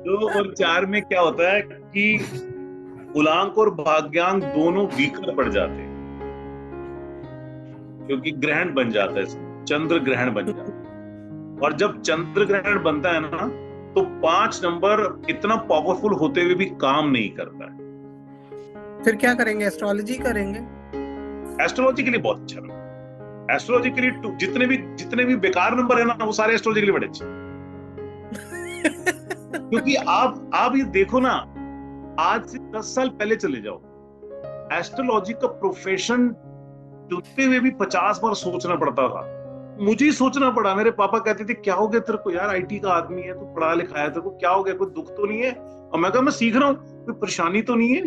दो और 4 में क्या होता है कि मूलांक और भाग्यांक दोनों वीकर पड़ जाते हैं, क्योंकि ग्रहण बन जाता है, चंद्र ग्रहण बन जाता है। और जब चंद्र ग्रहण बनता है ना, तो 5 नंबर इतना पावरफुल होते हुए भी काम नहीं करता है। फिर क्या करेंगे? एस्ट्रोलॉजी करेंगे। एस्ट्रोलॉजी के लिए बहुत अच्छा है। एस्ट्रोलॉजी के लिए जितने भी बेकार नंबर है ना, वो सारे एस्ट्रोलॉजी के लिए बड़े अच्छे। क्योंकि आप ये देखो ना, आज से 10 साल पहले चले जाओ, एस्ट्रोलॉजी का प्रोफेशन चुनते हुए भी 50 बार सोचना पड़ता था। मुझे ही सोचना पड़ा। मेरे पापा कहते थे क्या हो गया तेरे को यार, आईटी का आदमी है, तू पढ़ा लिखा है, तेरे को क्या हो गया, कोई दुख तो नहीं है? और मैं कहा मैं सीख रहा हूँ, कोई परेशानी तो नहीं है।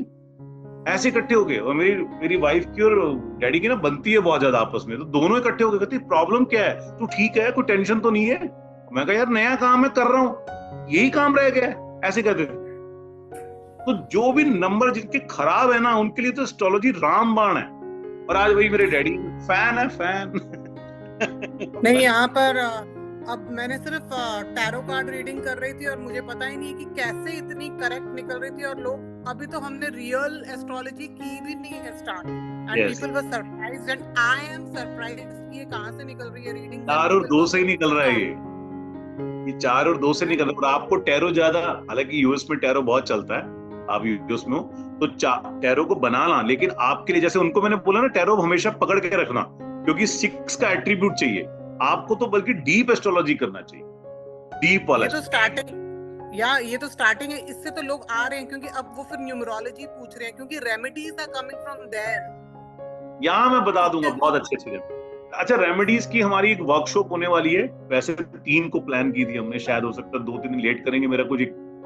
ऐसे इकट्ठे हो गए। और मेरी वाइफ की और डैडी की ना बनती है बहुत ज्यादा आपस में, तो दोनों इकट्ठे हो गए, कहते प्रॉब्लम क्या है, तू ठीक है, कोई टेंशन तो नहीं है? मैं कहा यार नया काम मैं कर रहा हूँ, यही काम रह गया है, ऐसे कहते थे। तो जो भी नंबर जिनके खराब है ना, उनके लिए तो एस्ट्रोलॉजी रामबाण है। और आज वही मेरे डैडी फैन है, फैन। नहीं, यहाँ पर अब मैंने सिर्फ टैरो कार्ड रीडिंग कर रही थी और मुझे पता ही नहीं कि कैसे इतनी करेक्ट निकल रही थी। और लोग, अभी तो हमने रियल एस्ट्रोलॉजी की भी नहीं है start, and people were surprised and I am surprised कि ये कहाँ से निकल रही है रीडिंग। 4 और 2 से ही निकल रहा है ये 4 और 2 से निकल रहा है। और आपको टैरो ज्यादा, हालांकि यूएस में टैरो बहुत चलता है, आप यूएस में हो तो टैरो को बनाना, लेकिन आपके लिए जैसे उनको मैंने बोला ना, टैरो हमेशा पकड़ के रखना, क्योंकि 6 का एट्रीब्यूट चाहिए आपको, तो बल्कि डीप एस्ट्रोलॉजी करना चाहिए, डीप वाला। ये तो स्टार्टिंग है, इससे तो लोग आ रहे हैं, क्योंकि अब वो फिर न्यूमरोलॉजी पूछ रहे हैं, क्योंकि remedies are coming from there. यहाँ मैं बता दूंगा बहुत अच्छे अच्छे। अच्छा, रेमेडीज की हमारी एक वर्कशॉप होने वाली है। वैसे 3 को प्लान की थी हमने, शायद हो सकता है 2-3 दिन लेट करेंगे, मेरा कुछ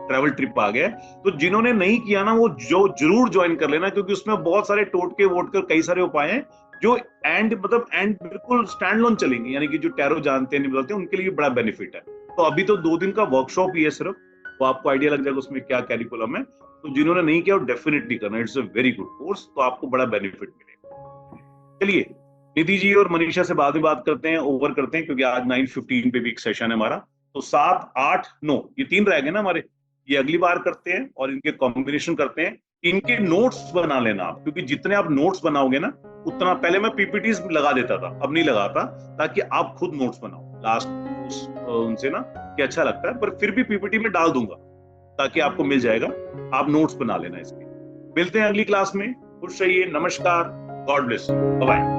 ट्रैवल ट्रिप आ गया है। तो जिन्होंने नहीं किया ना, वो जो जरूर ज्वाइन कर लेना, क्योंकि उसमें बहुत सारे टोटके वोटके कई सारे उपाय हैं जो एंड बिल्कुल स्टैंड लोन चलेंगे, यानी कि जो टैरो जानते हैं नहीं बताते उनके लिए बड़ा बेनिफिट है। तो अभी तो 2 दिन का वर्कशॉप ही है सिर्फ, तो आपको आइडिया लग जाएगा उसमें क्या कैरिकुलम है। तो जिन्होंने नहीं किया वो डेफिनेटली करना, it's a very good course, तो आपको बड़ा बेनिफिट मिलेगा। चलिए निधि जी और मनीषा से बाद में बात करते हैं, ओवर करते हैं, क्योंकि आज 9:15 पे भी एक सेशन है हमारा। तो 7, 8, 9 ये 3 रह गए ना हमारे, ये अगली बार करते हैं और इनके कॉम्बिनेशन करते हैं। इनके नोट्स बना लेना आप, क्योंकि जितने आप नोट्स बनाओगे ना, उतना पहले मैं पीपीटीज लगा देता था, अब नहीं लगाता, ताकि आप खुद नोट्स बनाओ। लास्ट उनसे ना कि अच्छा लगता है, पर फिर भी पीपीटी में डाल दूंगा ताकि आपको मिल जाएगा, आप नोट्स बना लेना इसके। मिलते हैं अगली क्लास में, खुश रहिए, नमस्कार, गॉड ब्लेस, बाय बाय।